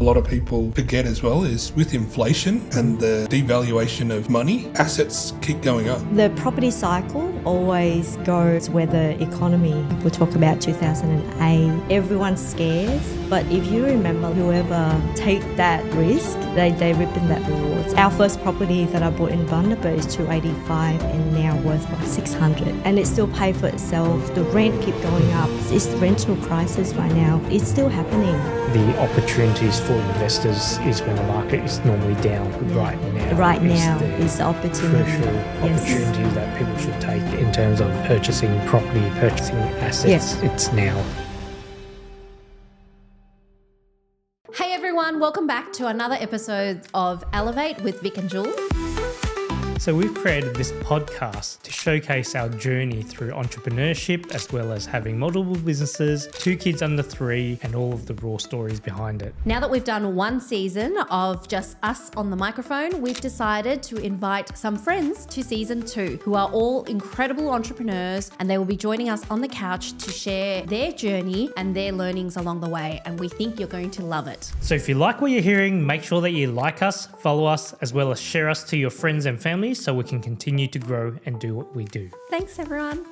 a lot of people forget as well is with inflation and the devaluation of money, assets keep going up. The property cycle always goes with the economy. We'll talk about 2008. Everyone's scared, but if you remember, whoever take that risk, they reap in that rewards. Our first property that I bought in Bundaberg is 285 and now worth like 600, and it still pay for itself. The rent keep going up. It's the rental crisis right now. It's still happening. The opportunities for investors is when the market is normally down. Right now. Right now is the opportunity. Crucial opportunity that people should take in terms of purchasing property, purchasing assets. Yes. It's now. Hey everyone, welcome back to another episode of Elevate with Vic and Juls. So we've created this podcast to showcase our journey through entrepreneurship, as well as having multiple businesses, 2 kids under 3, and all of the raw stories behind it. Now that we've done 1 season of just us on the microphone, we've decided to invite some friends to season 2 who are all incredible entrepreneurs, and they will be joining us on the couch to share their journey and their learnings along the way, and we think you're going to love it. So if you like what you're hearing, make sure that you like us, follow us, as well as share us to your friends and family so we can continue to grow and do what we do. Thanks everyone.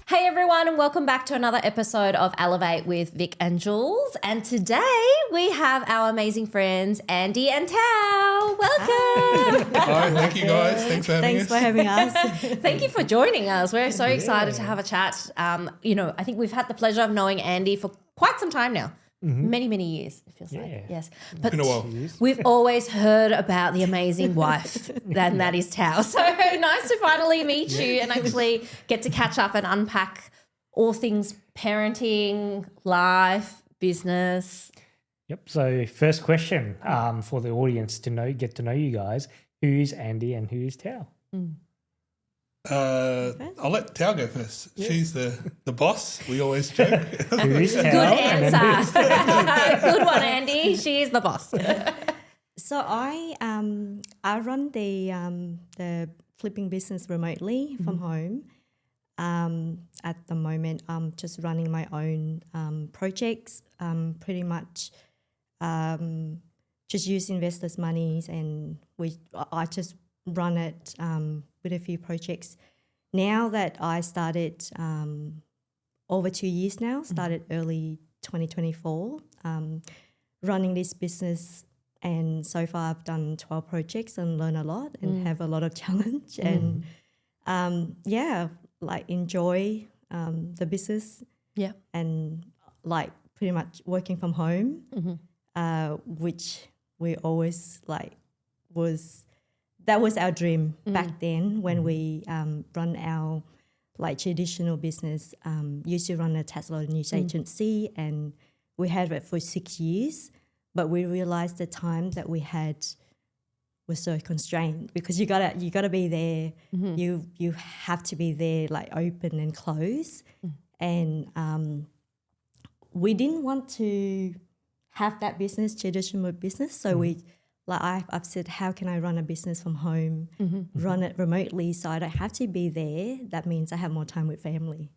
Hey everyone, and welcome back to another episode of Elevate with Vic and Juls. And today we have our amazing friends Andy and Thao. Welcome. Hi, thank you guys. Thanks for having us. Thanks for having us. Thank you for joining us. We're so excited to have a chat. I think we've had the pleasure of knowing Andy for quite some time now. Many, many years, it feels like. Yes. But Been a while. we've always heard about the amazing wife, and that is Thao. So nice to finally meet you and actually get to catch up and unpack all things parenting, life, business. Yep. So first question for the audience to get to know you guys. Who's Andy and who's Thao? I'll let Thao go first. Yeah. She's the boss. We always joke. Who is Thao? Good answer. Good one, Andy. She is the boss. So I run the flipping business remotely from home. At the moment, I'm just running my own projects. Pretty much just use investors' monies, and I just run it with a few projects. Now that I started over 2 years now, started early 2024, running this business, and so far I've done 12 projects and learn a lot and have a lot of challenge and enjoy the business and like pretty much working from home, which we always that was our dream back then when we run our like traditional business. Used to run a Tesla news agency, and we had it for 6 years. But we realized the time that we had was so constrained because you gotta be there. You have to be there, like open and close, and we didn't want to have that business, traditional business. So I've said, how can I run a business from home, run it remotely so I don't have to be there? That means I have more time with family.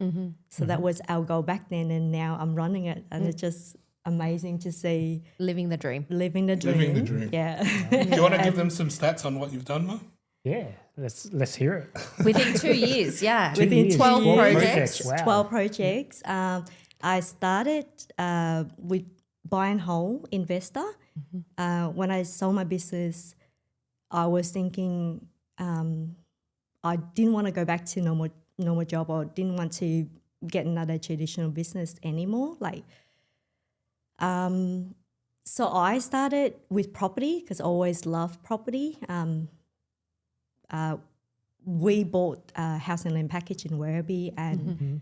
So that was our goal back then, and now I'm running it, and it's just amazing to see. Living the dream. Living the dream. Yeah. Do you want to give them some stats on what you've done, Mo? Yeah, let's hear it. Within 2 years, yeah. Within 12 projects. Wow. 12 projects. I started with buy and hold investor. When I sold my business, I was thinking I didn't want to go back to normal job, or didn't want to get another traditional business anymore. So I started with property because I always loved property. We bought a house and land package in Werribee, and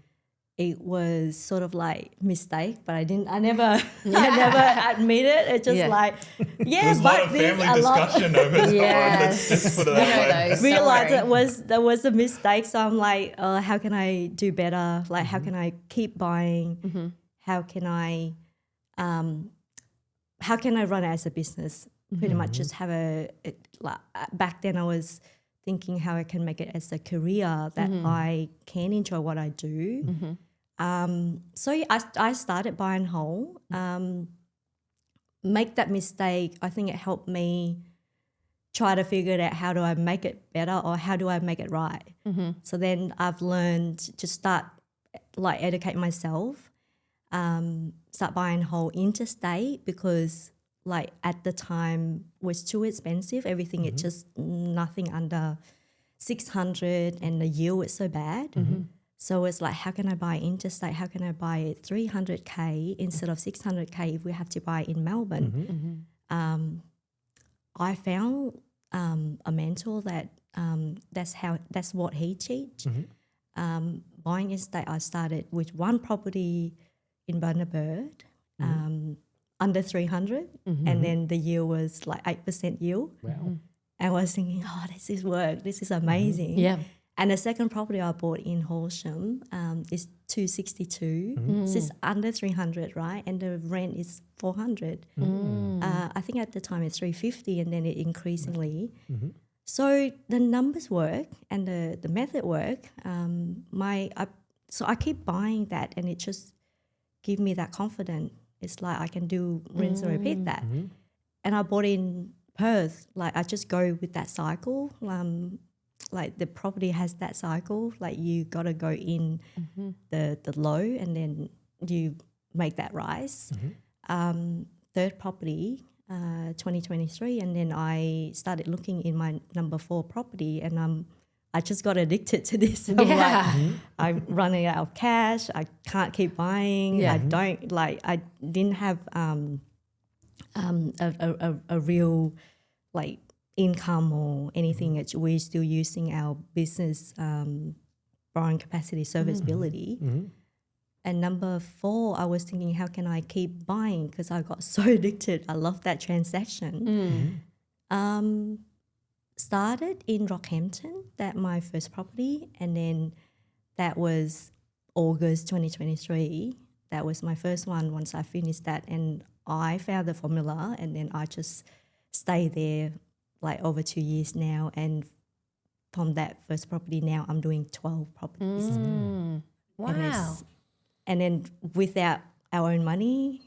it was sort of like mistake, but I never admit it. It's just There's a lot of family discussion over the time. Let's just put it that way. Realized that was a mistake. So I'm like, how can I do better? Like, how can I keep buying? How can I run it as a business? Pretty much just have back then I was thinking how I can make it as a career that I can enjoy what I do. So I started buy and hold. make that mistake, I think it helped me try to figure out how do I make it better or how do I make it right. So then I've learned to start like educate myself, start buying whole interstate because like at the time was too expensive. Everything it's just nothing under 600 and the yield is so bad. So it's like, how can I buy interstate? How can I buy it 300K instead of 600K if we have to buy in Melbourne? I found a mentor that that's what he teach. Buying estate, I started with one property in Bundaberg, under 300, and then the yield was like 8% yield. Wow. And I was thinking, oh, this is work. This is amazing. Yeah. And the second property I bought in Horsham is 262. This is under 300, right? And the rent is 400. I think at the time it's 350, and then it increasingly. So the numbers work and the method work. So I keep buying that, and it just give me that confidence. It's like I can do rinse and repeat that. And I bought in Perth. Like I just go with that cycle. Like the property has that cycle, like you got to go in the low and then you make that rise. Third property, 2023, and then I started looking in my number 4 property, and I just got addicted to this. I'm like, I'm running out of cash. I can't keep buying. I don't like. I didn't have a real like income or anything. We're still using our business borrowing capacity serviceability. And number 4, I was thinking, how can I keep buying? Because I got so addicted. I love that transaction. Started in Rockhampton, that my first property, and then that was August 2023. That was my first one once I finished that, and I found the formula, and then I just stayed there like over 2 years now, and from that first property now I'm doing 12 properties. Wow. And then without our own money,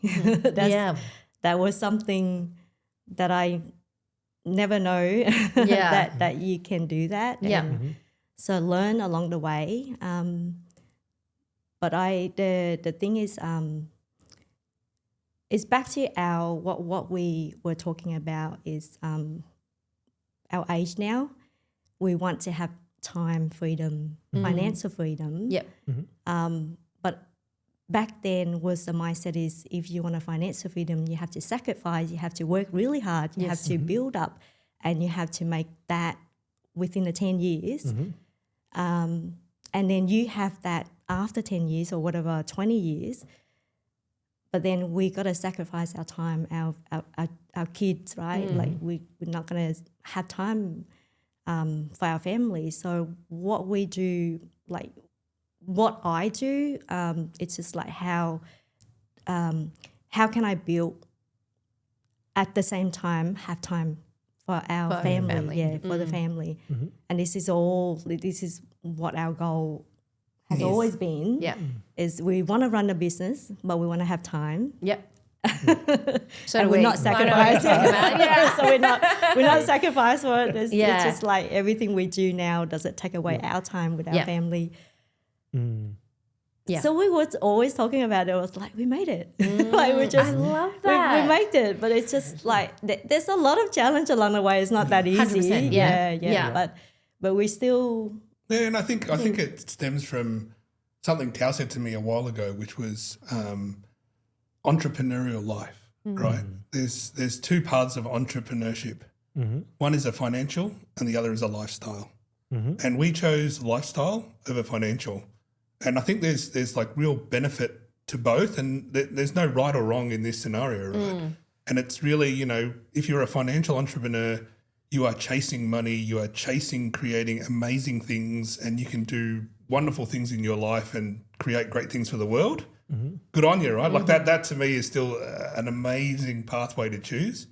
that was something that I never know that you can do that. And so learn along the way. But the thing is, it's back to our what we were talking about is our age now. We want to have time freedom, financial freedom. But back then was the mindset is if you want a financial freedom, you have to sacrifice, you have to work really hard, you have to build up, and you have to make that within the 10 years. And then you have that after 10 years or whatever, 20 years. But then we got to sacrifice our time, our kids, right? Like we're not going to have time for our family. So what we do, like what I do, it's just like how can I build at the same time have time for our family. For the family. And this is what our goal has always been. Is we want to run a business, but we want to have time. So and we're not sacrificing. So we're not sacrificing for it. It's just like everything we do now, does it take away our time with our family? So we were always talking about it. It was like, we made it. Like we just, I love that. We made it, but it's just like there's a lot of challenge along the way. It's not that easy. But we still. Yeah, and I think it stems from something Thao said to me a while ago, which was entrepreneurial life. Right? There's 2 paths of entrepreneurship. One is a financial, and the other is a lifestyle. And we chose lifestyle over financial. And I think there's like real benefit to both, and there's no right or wrong in this scenario, right? And it's really, if you're a financial entrepreneur, you are chasing money, you are chasing creating amazing things, and you can do wonderful things in your life and create great things for the world. Good on you, right? Like that to me is still an amazing pathway to choose.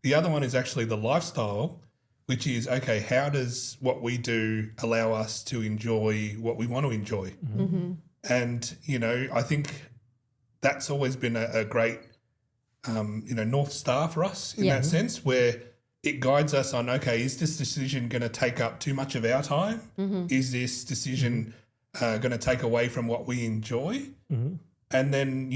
The other one is actually the lifestyle, which is, okay, how does what we do allow us to enjoy what we want to enjoy? And, I think that's always been a great North Star for us in that sense, where it guides us on, okay, is this decision going to take up too much of our time? Is this decision going to take away from what we enjoy? And then,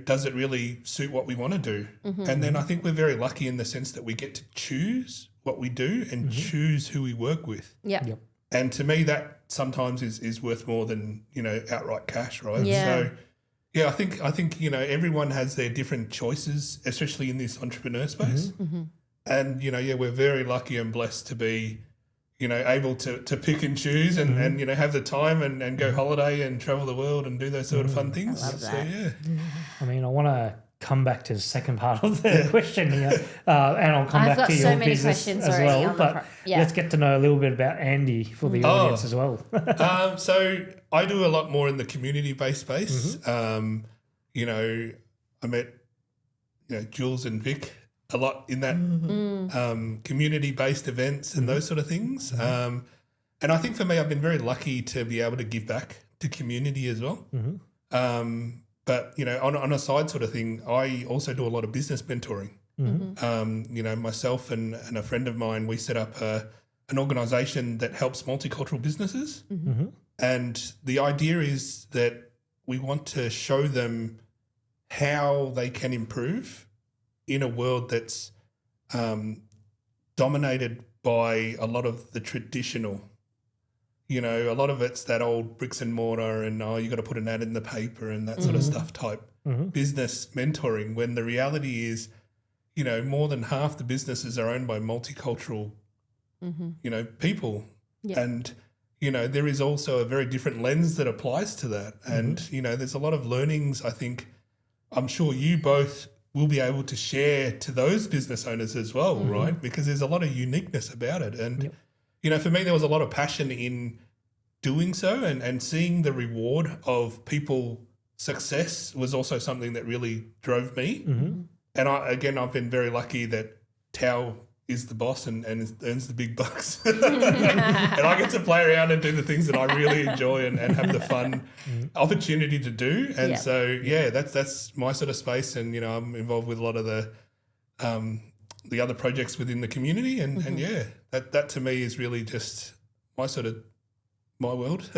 does it really suit what we want to do? And then I think we're very lucky in the sense that we get to choose what we do and choose who we work with. Yep. And to me, that sometimes is worth more than, outright cash, right? Yeah. So, yeah, I think everyone has their different choices, especially in this entrepreneur space. And, we're very lucky and blessed to be, able to pick and choose and have the time and go holiday and travel the world and do those sort of fun things. I love that. So, yeah. I mean, I want to come back to the second part of the question here, and I'll come back to your business as well. But let's get to know a little bit about Andy for the audience as well. So I do a lot more in the community-based space. I met, Jules and Vic a lot in that community-based events and those sort of things. And I think for me, I've been very lucky to be able to give back to community as well. But, on a side sort of thing, I also do a lot of business mentoring. Myself and a friend of mine, we set up an organisation that helps multicultural businesses. And the idea is that we want to show them how they can improve in a world that's dominated by a lot of the traditional. A lot of it's that old bricks and mortar and, you got to put an ad in the paper and that sort of stuff type business mentoring, when the reality is, more than half the businesses are owned by multicultural, people. Yeah. And, there is also a very different lens that applies to that. And, there's a lot of learnings I think I'm sure you both will be able to share to those business owners as well, right? Because there's a lot of uniqueness about it. And, for me, there was a lot of passion in doing so and seeing the reward of people's success was also something that really drove me. And I've been very lucky that Thao is the boss and earns the big bucks. And I get to play around and do the things that I really enjoy and have the fun opportunity to do. And so, that's my sort of space. And, I'm involved with a lot of the other projects within the community. And that to me is really just my world.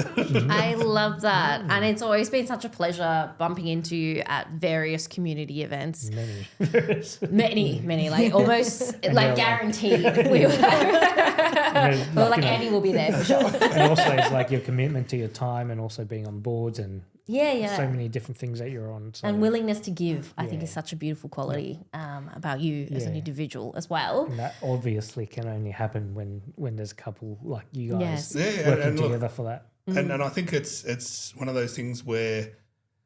I love that. And it's always been such a pleasure bumping into you at various community events. Many, like almost like guaranteed. We were like Andy will be there for sure. And also it's like your commitment to your time and also being on boards and so many different things that you're on. So. And willingness to give, I think, is such a beautiful quality about you as an individual as well. And that obviously can only happen when there's a couple like you guys working together for that. And I think it's one of those things where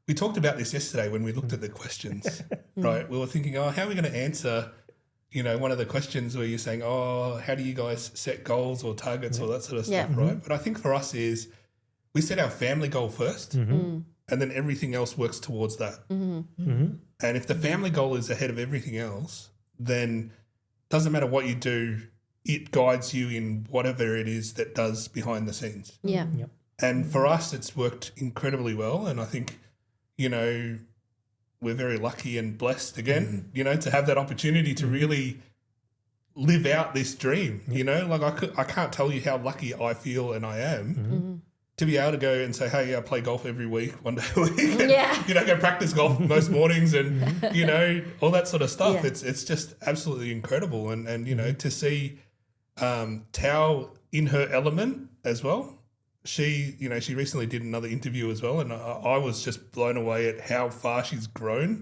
we talked about this yesterday when we looked at the questions, right? We were thinking, how are we going to answer, one of the questions where you're saying, how do you guys set goals or targets or that sort of stuff, right? But I think for us is, we set our family goal first and then everything else works towards that. And if the family goal is ahead of everything else, then it doesn't matter what you do, it guides you in whatever it is that does behind the scenes. Yeah. Yep. And for us, it's worked incredibly well. And I think, we're very lucky and blessed again, to have that opportunity to really live out this dream, I can't tell you how lucky I feel and I am to be able to go and say, hey, I play golf every week, one day a week. And, go practice golf most mornings and, all that sort of stuff. Yeah. It's just absolutely incredible. And to see Thao in her element as well. She recently did another interview as well. And I was just blown away at how far she's grown.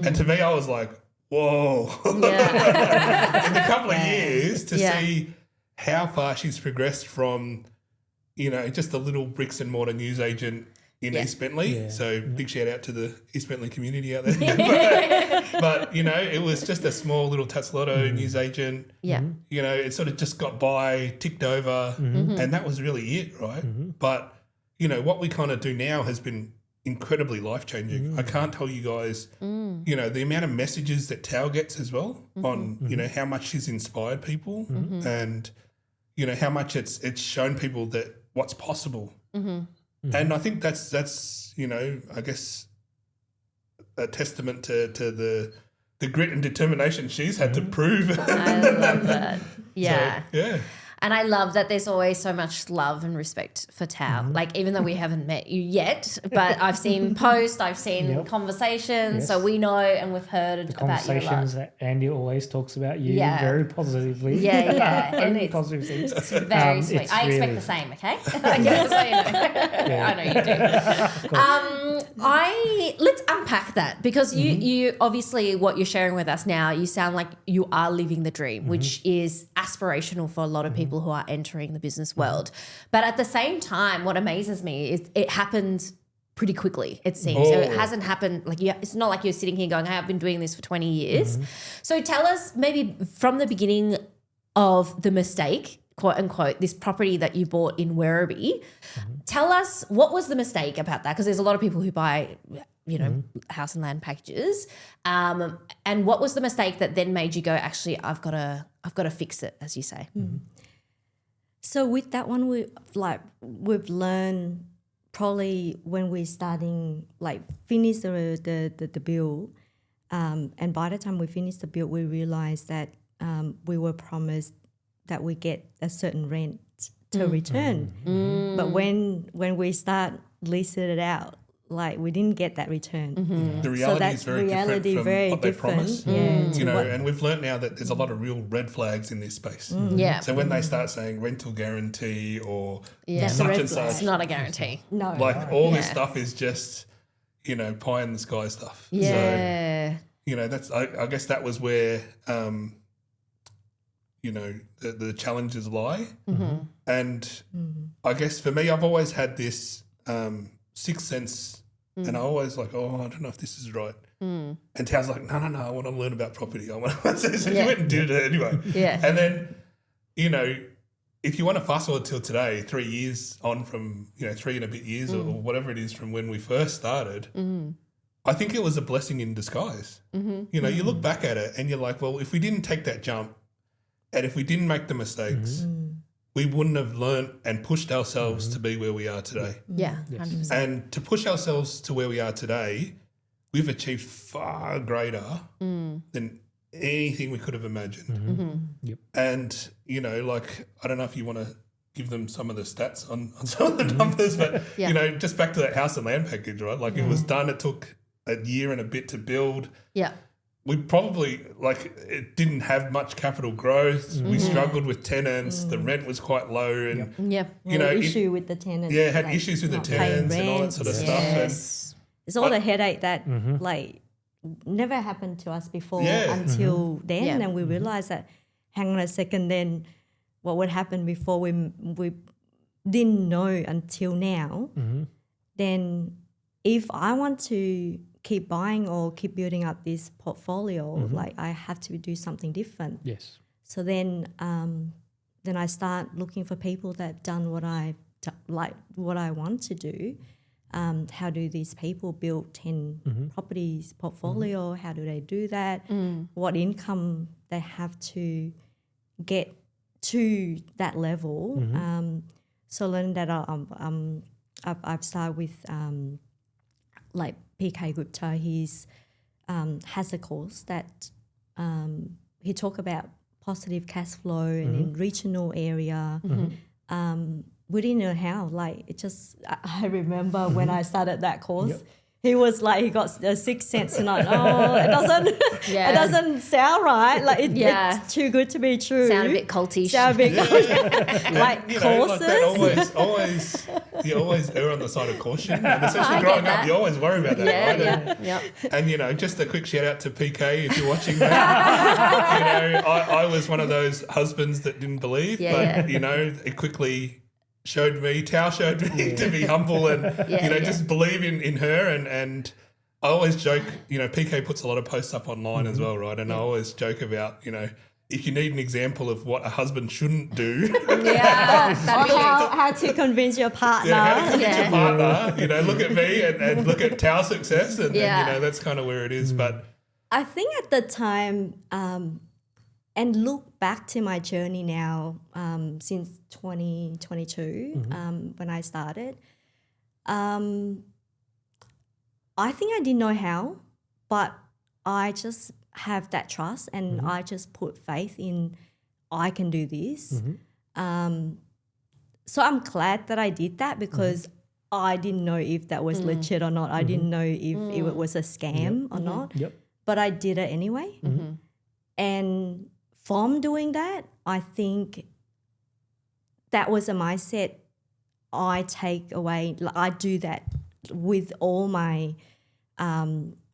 And to me, I was like, whoa. In a couple of years to see how far she's progressed from, just a little bricks and mortar news agent in East Bentley. Yeah. So big shout out to the East Bentley community out there. but it was just a small little Tatslotto news agent. Yeah. It sort of just got by, ticked over, and that was really it, right? But, what we kind of do now has been incredibly life-changing. I can't tell you guys, the amount of messages that Thao gets as well on, how much she's inspired people and, how much it's shown people that what's possible. And I think that's I guess a testament to the the grit and determination she's had to prove. I love that. Yeah. So, yeah. And I love that there's always so much love and respect for Thao. Like, even though we haven't met you yet, but I've seen posts, I've seen conversations, so we know and we've heard about you a lot. Conversations that Andy always talks about you very positively. Yeah. Very And it's positive things. It's very sweet. It's I expect really- the same, okay? So you know. I know you do. Let's unpack that, because you obviously, what you're sharing with us now, you sound like you are living the dream, which is aspirational for a lot of people who are entering the business world. But at the same time, what amazes me is it happened pretty quickly, it seems. So it hasn't happened, like, it's not like you're sitting here going, hey, I've been doing this for 20 years. So tell us maybe from the beginning of the mistake, quote unquote, this property that you bought in Werribee. Tell us, what was the mistake about that? Because there's a lot of people who buy, you know, house and land packages. And what was the mistake that then made you go, actually, I've got to fix it, as you say? So with that one, we've learned probably when we're starting, like, finish the build, and by the time we finished the build, we realized that we were promised that we get a certain rent to return, but when we start leasing it out, like, we didn't get that return. The reality is very different from what they promise. You know, and we've learnt now that there's a lot of real red flags in this space. Yeah. So when they start saying rental guarantee or That's a such red and flag. such, It's not a guarantee. No, like all this stuff is just, you know, pie in the sky stuff. Yeah. So, you know, that's I guess that was where you know, the challenges lie. And I guess for me, I've always had this sixth sense, and I always like, I don't know if this is right. And Tao's like, no, I want to learn about property. I want to. So you went and did it anyway. Yeah. And then, you know, if you want to fast forward till today, 3 years on from, you know, 3 and a bit years or whatever it is from when we first started, I think it was a blessing in disguise. You know, you look back at it and you're like, well, if we didn't take that jump and if we didn't make the mistakes, we wouldn't have learnt and pushed ourselves to be where we are today. Yeah. 100%. And to push ourselves to where we are today, we've achieved far greater than anything we could have imagined. Yep. And, you know, like, I don't know if you want to give them some of the stats on some of the numbers, but, you know, just back to that house and land package, right? Like, it was done, it took a year and a bit to build. Yeah. We probably, like, it didn't have much capital growth. We struggled with tenants. The rent was quite low. And, you know, issue with the tenants. yeah, had like, issues with the not paying tenants and all that sort of stuff. And It's all the headache that like never happened to us before until then, Yeah. and we realized that, hang on a second, then what would happen before we didn't know until now. Then if I want to keep buying or keep building up this portfolio, like, I have to do something different. Yes. So then I start looking for people that done what I want to do. How do these people build 10 properties portfolio? How do they do that? What income they have to get to that level? So learning that I've started with like PK Gupta. He's has a course that he talk about positive cash flow and in regional area. We didn't know how. Like, it just, I remember when I started that course, he was like, he got a sixth sense and like, it doesn't sound right. Like, it's too good to be true. Sound a bit cultish. Like, you know, courses. like that you always err on the side of caution. And especially growing up, you always worry about that, right? And, you know, just a quick shout out to PK if you're watching that. You know, I was one of those husbands that didn't believe, but, you know, it quickly Thao showed me to be humble and, you know, just believe in her. And I always joke, you know, PK puts a lot of posts up online as well, right? And I always joke about, you know, if you need an example of what a husband shouldn't do. How to convince your partner. How to convince your partner. You know, look at me and look at Tao's success. And, you know, that's kind of where it is. But I think at the time, and look back to my journey now since 2022 when I started, I think I didn't know how, but I just have that trust, and I just put faith in I can do this. So I'm glad that I did that because I didn't know if that was legit or not. I didn't know if it was a scam or not. But I did it anyway. And from doing that, I think that was a mindset I take away. I do that with all my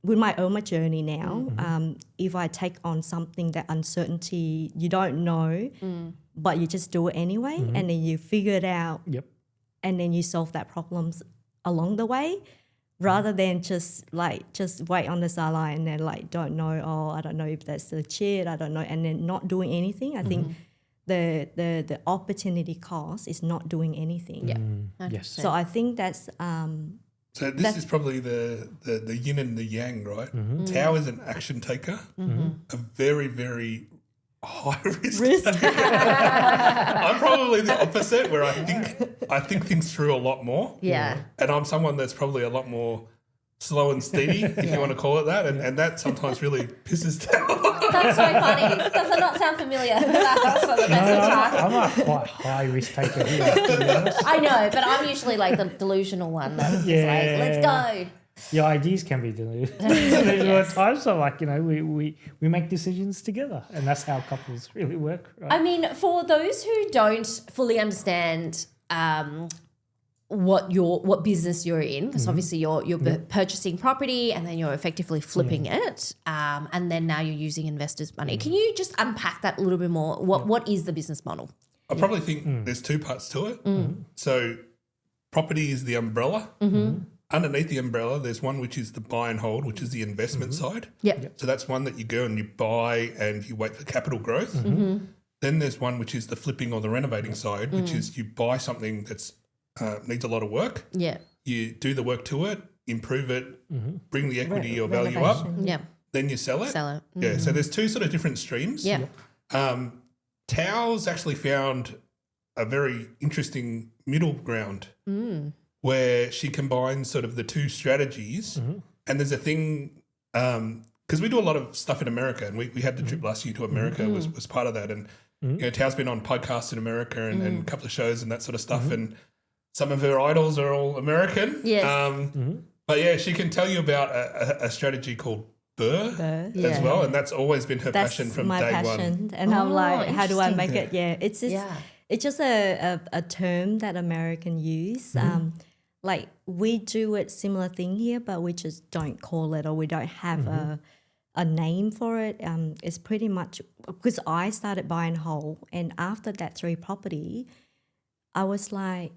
with my own journey now. If I take on something that uncertainty you don't know, but you just do it anyway, and then you figure it out, and then you solve that problems along the way, rather than just wait on the sideline and then like don't know. Oh, I don't know if that's legit. I don't know, and then not doing anything. I think the opportunity cost is not doing anything. Yes. So I think that's. So this is probably the yin and the yang, right? Thao is an action taker, a very, very high risk taker. I'm probably the opposite, where I think things through a lot more. Yeah. And I'm someone that's probably a lot more slow and steady, if you want to call it that, and that sometimes really pisses Thao. That's so funny. Does that not sound familiar? That's what the I'm a quite high risk taker here, to be honest. I know, but I'm usually like the delusional one that's like, let's go. Your ideas can be delusional at times, so like, you know, we make decisions together, and that's how couples really work, right? I mean, for those who don't fully understand what business you're in, because obviously you're purchasing property and then you're effectively flipping it, and then now you're using investors' money. Can you just unpack that a little bit more? What is the business model? I probably think there's two parts to it. So property is the umbrella. Underneath the umbrella, there's one which is the buy and hold, which is the investment side. So that's one that you go and you buy and you wait for capital growth. Then there's one which is the flipping or the renovating side, which is you buy something that's needs a lot of work. You do the work to it, improve it, bring the equity or value up. Then you sell it. Yeah. So there's two sort of different streams. Thao's actually found a very interesting middle ground where she combines sort of the two strategies. And there's a thing, because we do a lot of stuff in America, and we had the trip last year to America was part of that. And you know, Thao's been on podcasts in America and a couple of shows and that sort of stuff. And some of her idols are all American. But yeah, she can tell you about a strategy called Burr as well, and that's always been her passion from day one. And I'm like, how do I make it? It's just a term that American use. Like we do it similar thing here, but we just don't call it, or we don't have a name for it. It's pretty much because I started buying whole, and after that 3 property, I was like,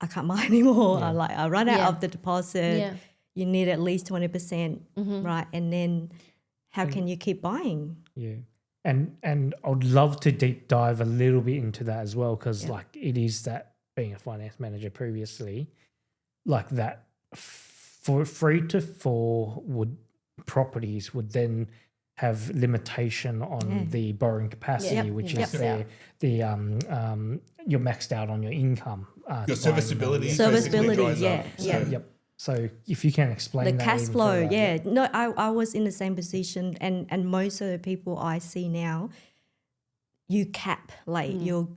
I can't buy anymore. I run out of the deposit. You need at least 20%, right? And then how can you keep buying? And I'd love to deep dive a little bit into that as well, because like it is that being a finance manager previously, like that for 3 to 4 properties would then have limitation on the borrowing capacity, which is you're maxed out on your income. Your serviceability. So if you can explain the that cash even flow, further. No, I was in the same position, and most of the people I see now, you cap like you're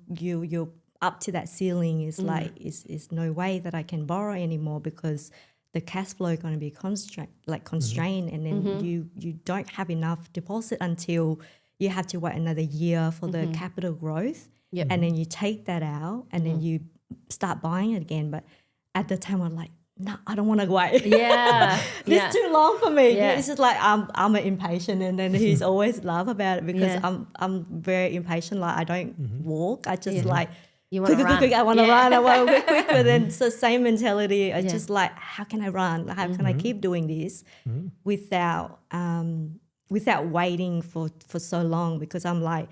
up to that ceiling. Is like is no way that I can borrow anymore because the cash flow is going to be constrained, and then you don't have enough deposit until you have to wait another year for the capital growth, and then you take that out, and then you start buying it again. But at the time, I'm like, no, I don't want to wait. It's too long for me. It's just like I'm impatient, and then he's always laugh about it because I'm very impatient. Like I don't walk. I just like you want to run. Quick. I want to run. I want to quick. But then it's the same mentality. It's just like, how can I run? How can I keep doing this without waiting for so long? Because I'm like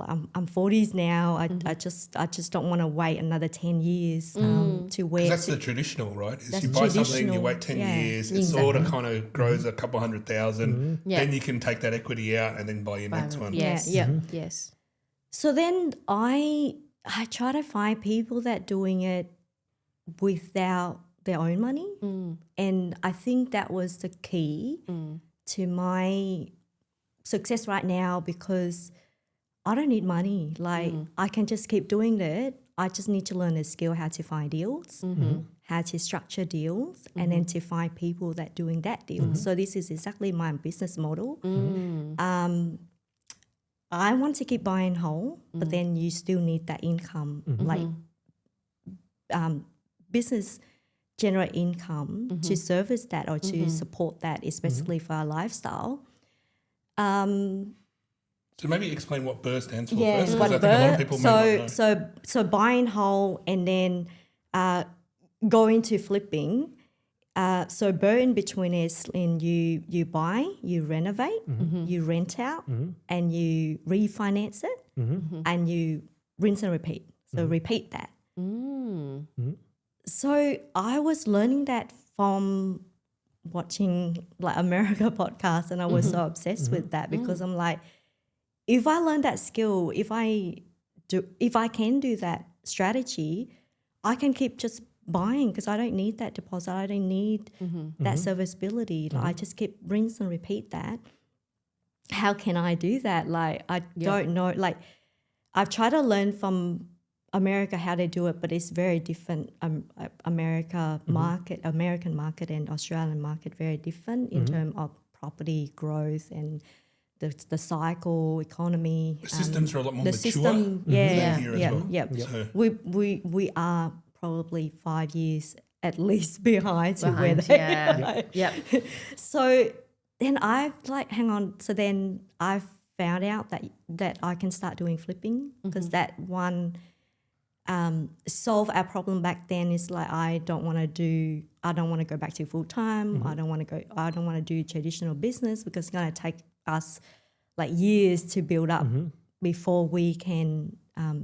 I'm 40s now. I just don't want to wait another 10 years to where. That's the traditional, right? Is you buy something, you wait 10 years, it sort of kind of grows a couple 100,000. Then you can take that equity out and then buy your next one. Yes. So then I try to find people that doing it without their own money, and I think that was the key to my success right now because I don't need money. Like I can just keep doing it. I just need to learn the skill how to find deals, how to structure deals, and then to find people that doing that deal. So this is exactly my business model. I want to keep buying whole, but then you still need that income. Like business generate income to service that or to support that, especially for our lifestyle. So maybe explain what BRRRR stands for Yeah, first, what because I think a lot of people may not know. So buying whole and then going to flipping. So BRRRR in between is in you buy, you renovate, you rent out, and you refinance it, and you rinse and repeat. So repeat that. So I was learning that from watching like America podcast, and I was so obsessed with that because I'm like, if I learn that skill, if I can do that strategy, I can keep just buying because I don't need that deposit. I don't need that serviceability. Like I just keep rinse and repeat that. How can I do that? Like I don't know. Like I've tried to learn from America how they do it, but it's very different. American market and Australian market very different in terms of property growth and the cycle economy. The systems are a lot more the mature system, than here as well. So We are probably 5 years at least behind to where they are. So then I've like, hang on. So then I've found out that I can start doing flipping because that one solve our problem back then is like I don't want to go back to full time. I don't want to do traditional business because it's going to take us like years to build up before we can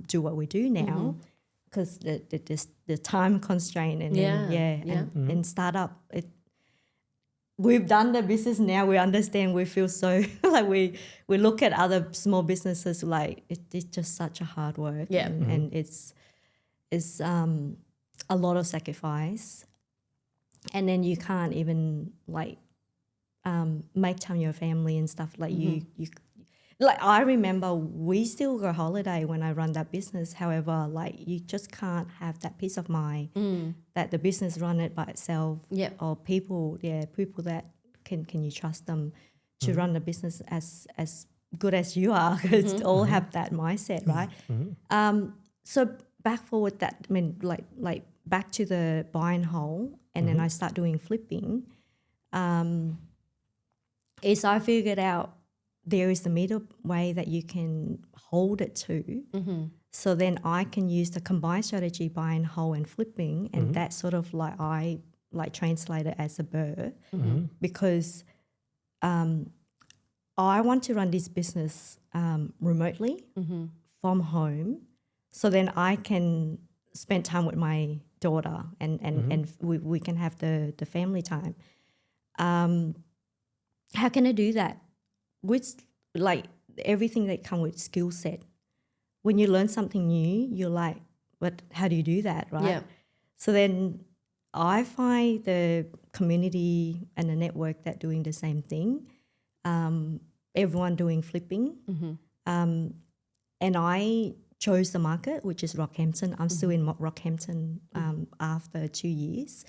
do what we do now because the time constraint and and startup. We've done the business now. We understand. We feel so like we look at other small businesses like it's just such a hard work. And it's a lot of sacrifice, and then you can't even like make time your family and stuff like you like I remember we still go holiday when I run that business. However, like you just can't have that peace of mind that the business run it by itself or people that can you trust them to run the business as good as you are because all have that mindset, right? So back forward that I mean like back to the buying whole and then I start doing flipping. Is I figured out there is the middle way that you can hold it to. So then I can use the combined strategy buying whole and flipping, and that sort of like I like translate it as a BRRRR because I want to run this business remotely from home. So then I can spend time with my daughter and we can have the family time. How can I do that? With like everything that comes with skill set. When you learn something new, you're like, but how do you do that, right? Yeah. So then I find the community and the network that doing the same thing. Everyone doing flipping. And I chose the market, which is Rockhampton. I'm still in Rockhampton after 2 years.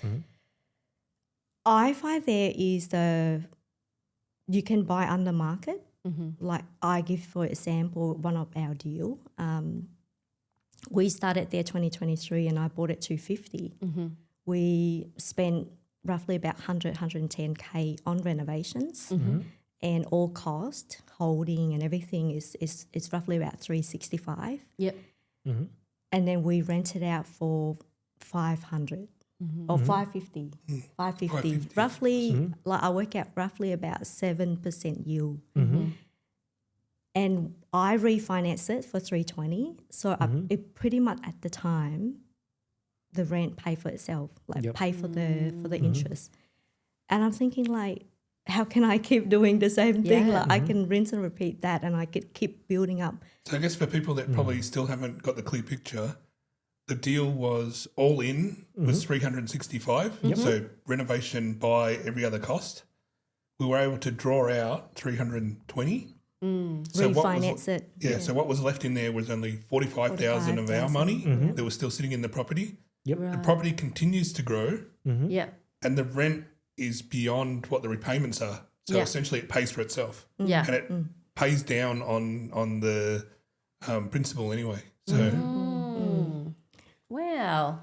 I find there is you can buy under market. Like I give, for example, one of our deal. We started there 2023 and I bought it 250. We spent roughly about 110K on renovations and all cost, holding and everything is roughly about 365. And then we rent it out for 500. Or 550, 550. Roughly, like I work out roughly about 7% yield. And I refinance it for 320. So it pretty much at the time, the rent pay for itself, like pay for the interest. And I'm thinking like, how can I keep doing the same thing? Like I can rinse and repeat that, and I could keep building up. So I guess for people that probably still haven't got the clear picture, the deal was all in was 365. So renovation by every other cost. We were able to draw out 320 refinance it. Yeah, so what was left in there was only 45,000 of our money that was still sitting in the property. Yep. The property continues to grow, Yeah. and the rent is beyond what the repayments are. So essentially, it pays for itself. Yeah. And it pays down on the principal anyway. So Wow.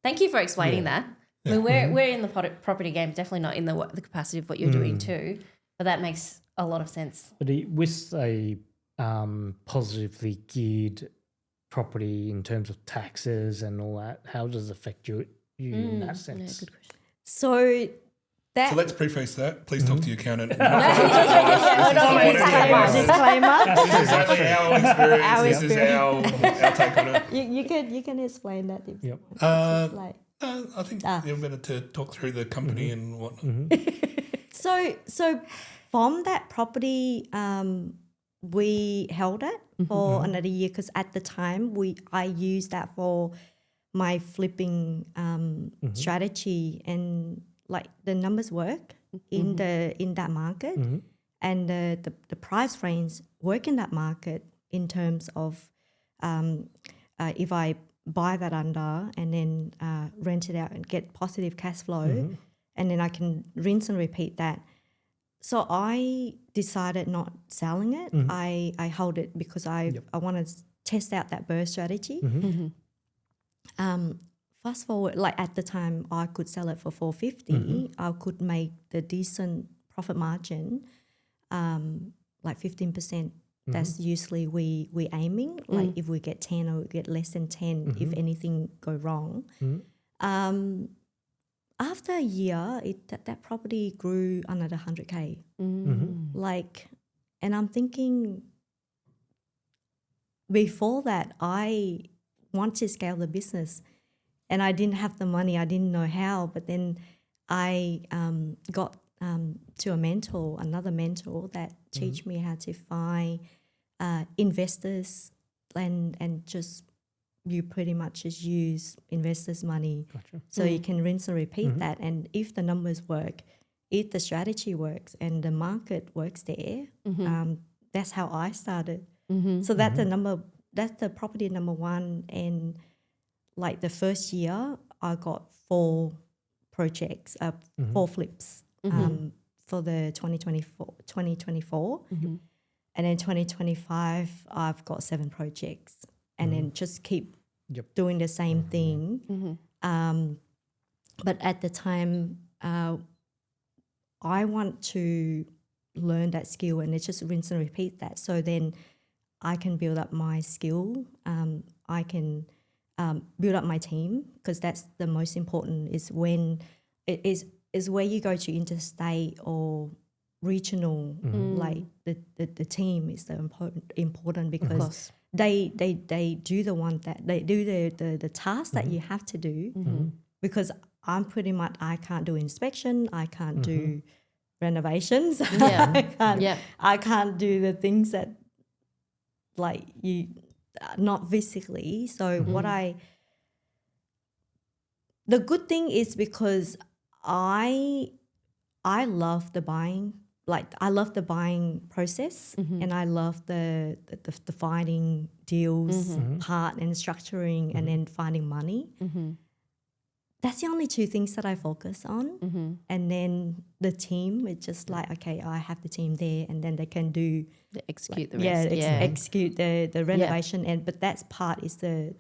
Thank you for explaining that. I mean, we're in the property game, definitely not in the capacity of what you're doing too, but that makes a lot of sense. But with a positively geared property in terms of taxes and all that, how does it affect you in that sense? Yeah, good question. So that let's preface that. Please talk to your accountant. disclaimer. This is exactly our experience. This is our take on it. You can explain that. If Yep. I think you're better to talk through the company and whatnot. So from that property, we held it for another year because at the time I used that for my flipping strategy, and like the numbers work in that market, and the price range work in that market in terms of if I buy that under and then rent it out and get positive cash flow, and then I can rinse and repeat that. So I decided not selling it. I held it because I want to test out that burst strategy. Fast forward, like at the time, I could sell it for $450. I could make the decent profit margin, like 15%. That's usually we aiming. Like if we get 10 or we get less than 10, if anything go wrong. After a year, that property grew another 100K. Like, and I'm thinking, before that, I want to scale the business, and I didn't have the money. I didn't know how. But then I got to another mentor that teach me how to find investors and just you pretty much just use investors' money. Gotcha. So you can rinse and repeat that. And if the numbers work, if the strategy works and the market works there, that's how I started. So that's the property number one. And like the first year, I got 4 projects, 4 flips for the 2024. And then 2025, I've got 7 projects. And then just keep doing the same thing. But at the time, I want to learn that skill, and it's just rinse and repeat that. So then I can build up my skill. I can build up my team, because that's the most important. Is when it is where you go to interstate or regional. Like the team is the important because they do the one that they do the task that you have to do. Because I'm pretty much, I can't do inspection, I can't do renovations. I can't do the things that like you not physically. So the good thing is because I love the buying. Like I love the buying process, and I love the finding deals part and structuring, and then finding money. That's the only 2 things that I focus on. And then the team, it's just like, okay, I have the team there, and then they can do execute the rest. Execute the renovation, but that's part is the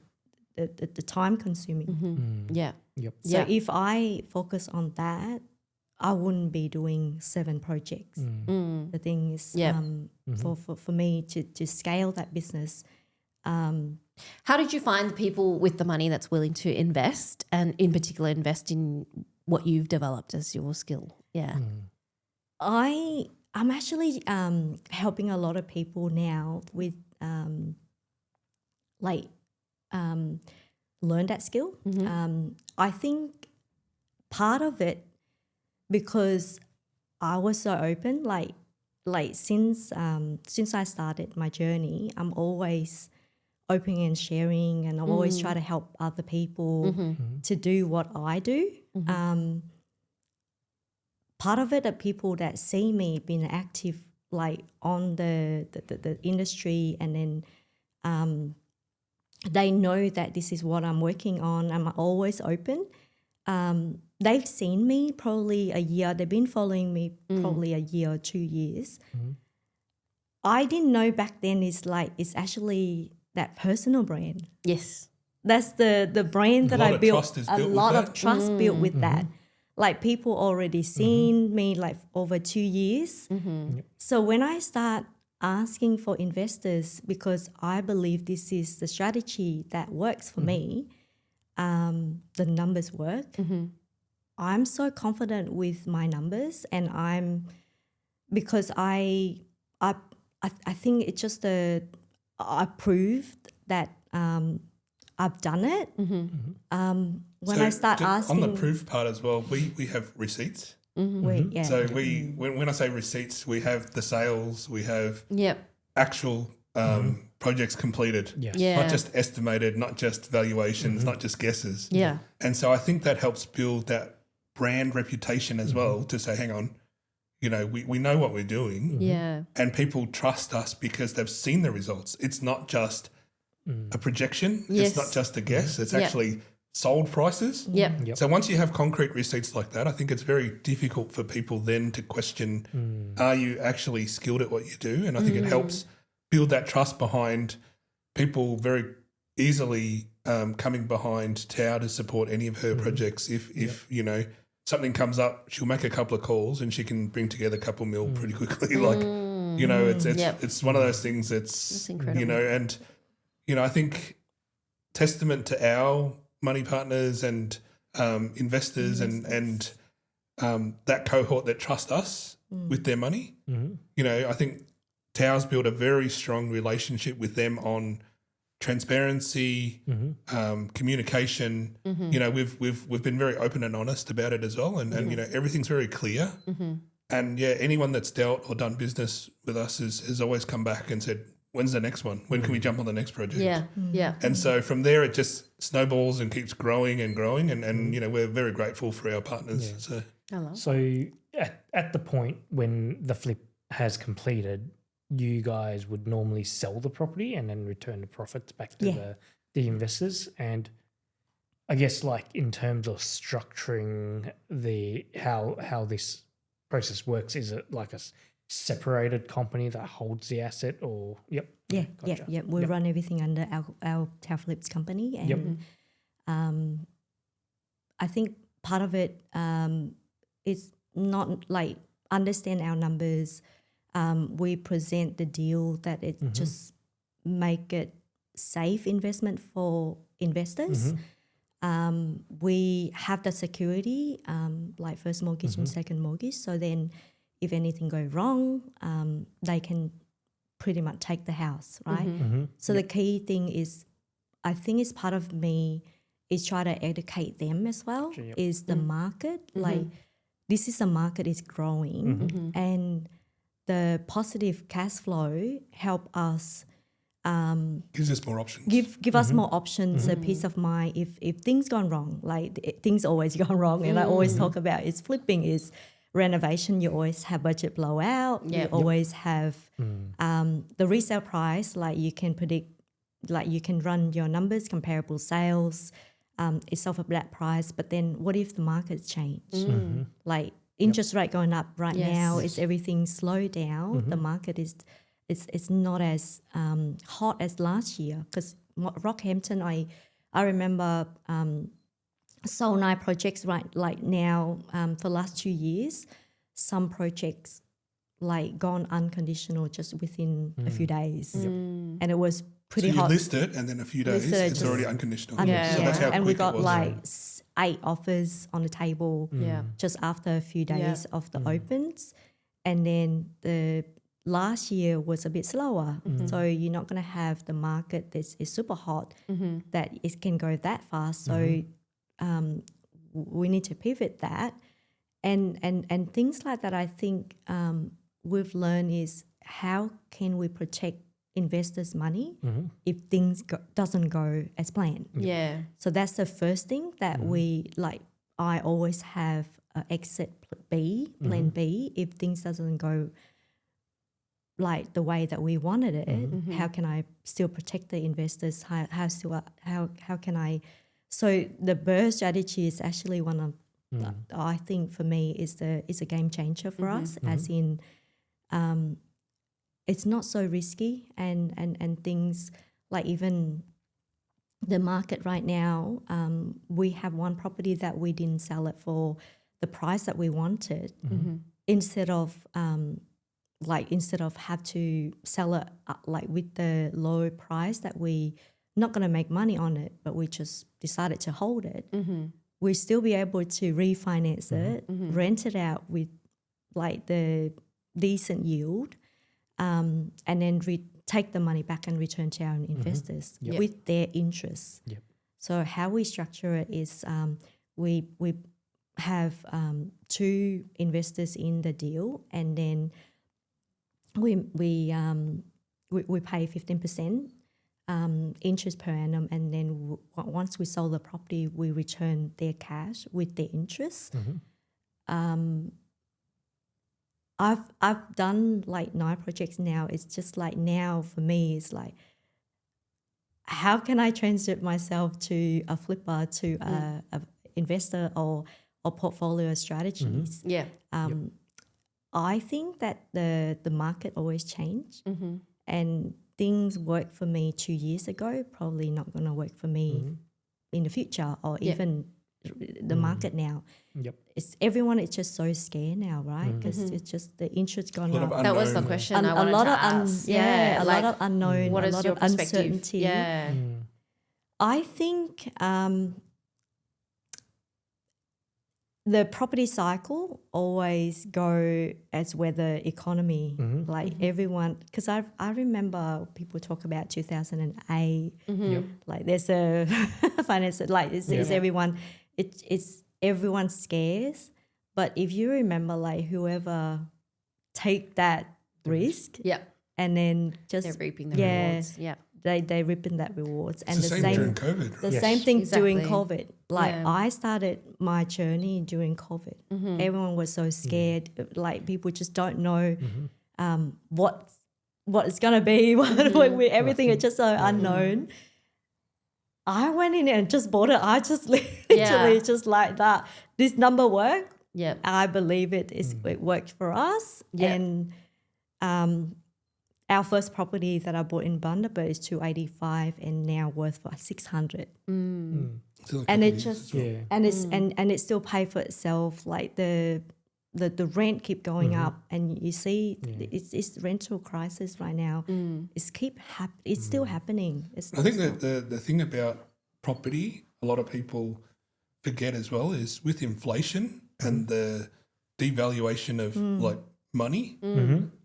time consuming. So if I focus on that, I wouldn't be doing 7 projects. The thing is, for me to scale that business. How did you find the people with the money that's willing to invest, and in particular invest in what you've developed as your skill? I'm actually helping a lot of people now with learn that skill. I think part of it, because I was so open, like since I started my journey, I'm always open and sharing, and I always try to help other people to do what I do. Part of it are people that see me being active like on the industry, and then they know that this is what I'm working on. I'm always open. They've seen me probably a year. They've been following me probably a year or 2 years. I didn't know back then it's actually that personal brand. Yes. That's the brand that I built. Trust is A built with lot that. of trust built with that. Like people already seen me like over 2 years. So when I start asking for investors, because I believe this is the strategy that works for me, the numbers work. I'm so confident with my numbers, and because I think it's just I proved that I've done it. When I start asking on the proof part as well, we have receipts. yeah. So when I say receipts, we have the sales, we have Yep. actual projects completed. Yes. Yeah. Not just estimated, not just valuations, not just guesses. Yeah. And so I think that helps build that brand reputation as well, to say, hang on, we know what we're doing, Yeah. and people trust us because they've seen the results. It's not just a projection. Yes. It's not just a guess. It's Yep. actually sold prices. Yep. So once you have concrete receipts like that, I think it's very difficult for people then to question, are you actually skilled at what you do? And I think it helps build that trust behind people very easily coming behind Thao to support any of her projects. If something comes up, she'll make a couple of calls and she can bring together a couple mil pretty quickly. It's one of those things that's incredible. and I think testament to our money partners and investors and that cohort that trust us with their money. I think Tao's built a very strong relationship with them on transparency, communication. We've been very open and honest about it as well, and everything's very clear. And anyone that's dealt or done business with us has always come back and said, when's the next one? When can we jump on the next project? Yeah. Yeah. And so from there, it just snowballs and keeps growing and growing. And we're very grateful for our partners. So So at the point when the flip has completed, you guys would normally sell the property and then return the profits back to the investors. And I guess like in terms of structuring how this process works, is it like a separated company that holds the asset or gotcha. We run everything under our Thao Flips company, and I think part of it is not like understand our numbers. We present the deal that it just make it safe investment for investors. We have the security like first mortgage and second mortgage, so then if anything goes wrong, they can pretty much take the house, right? So the key thing is, I think it's part of me is try to educate them as well, is the market. Like this is a market is growing and the positive cash flow help us gives us more options. Give us more options, a peace of mind. If things gone wrong, like things always go wrong, and I always talk about is flipping is renovation. You always have budget blowout. You always have the resale price. Like you can predict, like you can run your numbers, comparable sales. It's off a flat price, but then what if the markets change? Like interest rate going up right now, is everything slowed down? The market is. It's not as hot as last year, because Rockhampton, I remember sold 9 projects right now for last 2 years. Some projects like gone unconditional just within a few days, and it was pretty hot. You list it, and then a few days it's already unconditional. So that's how and quick we got it was. like 8 offers on the table just after a few days of the opens, and then the last year was a bit slower, so you're not going to have the market that is super hot that it can go that fast. So we need to pivot that, and things like that. I think we've learned is how can we protect investors' money if things doesn't go as planned. Yeah. So that's the first thing that we like. I always have exit B, plan B, if things doesn't go like the way that we wanted it. How can I still protect the investors? How can I? So the BRRRR strategy is actually one of I think for me is a game changer for us, as in it's not so risky and things like even the market right now. We have one property that we didn't sell it for the price that we wanted, instead of have to sell it like with the low price that we not going to make money on it, but we just decided to hold it. We still be able to refinance it, rent it out with like the decent yield, and then take the money back and return to our investors with their interests. So how we structure it is we have 2 investors in the deal, and then we pay 15% interest per annum, and then once we sell the property, we return their cash with their interest. I've done like 9 projects now. It's just like now for me, it's like, how can I transit myself to a flipper, to a investor or portfolio strategies? I think that the market always change, and things worked for me 2 years ago, probably not going to work for me in the future, or even the market now. Everyone is just so scared now, right? Because it's just the interest gone up. That was the question I wanted to ask. A lot of unknown, what a is lot your of perspective? uncertainty. I think the property cycle always go as weather economy. Like everyone, because I remember people talk about 2008. Like there's a finance, like is everyone, it's everyone scares. But if you remember, like whoever take that risk, and then just they're reaping the rewards. They reaping that rewards. It's and the same during COVID, right? The same thing during Exactly. COVID. Like I started my journey during COVID. Everyone was so scared. Like people just don't know what it's gonna be. Everything is just so unknown. I went in and just bought it. I just literally just like that. This number worked. I believe it worked for us. And our first property that I bought in Bundaberg is 285 and now worth for 600. And it just and it still pay for itself. Like the rent keep going up, and you see it's rental crisis right now. It's still happening. I think that the thing about property, a lot of people forget as well, is with inflation and the devaluation of like money,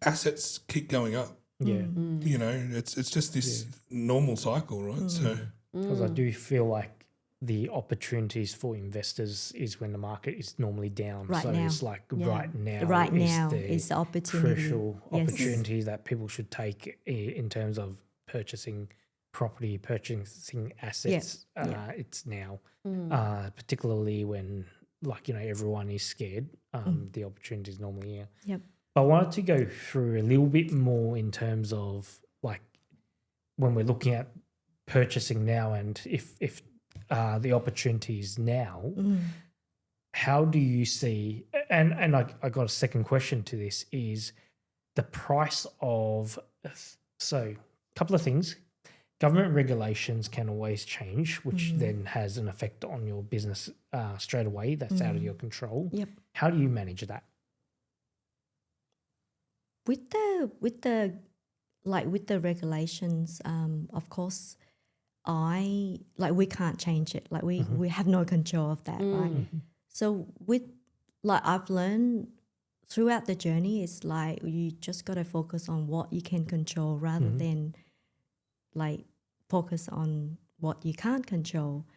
assets keep going up. You know, it's just this normal cycle, right? So because I do feel like the opportunities for investors is when the market is normally down. It's like right now is the opportunity, crucial opportunity that people should take in terms of purchasing property, purchasing assets. It's now, particularly when everyone is scared. The opportunity is normally here. I wanted to go through a little bit more in terms of like when we're looking at purchasing now, and if the opportunity is now, how do you see? And I got a second question to this: is the price of a couple of things. Government regulations can always change, which then has an effect on your business straight away. That's out of your control. How do you manage that? With the regulations, of course, we can't change it. Like we have no control of that, right? So I've learned throughout the journey, it's like you just got to focus on what you can control rather than like focus on what you can't control.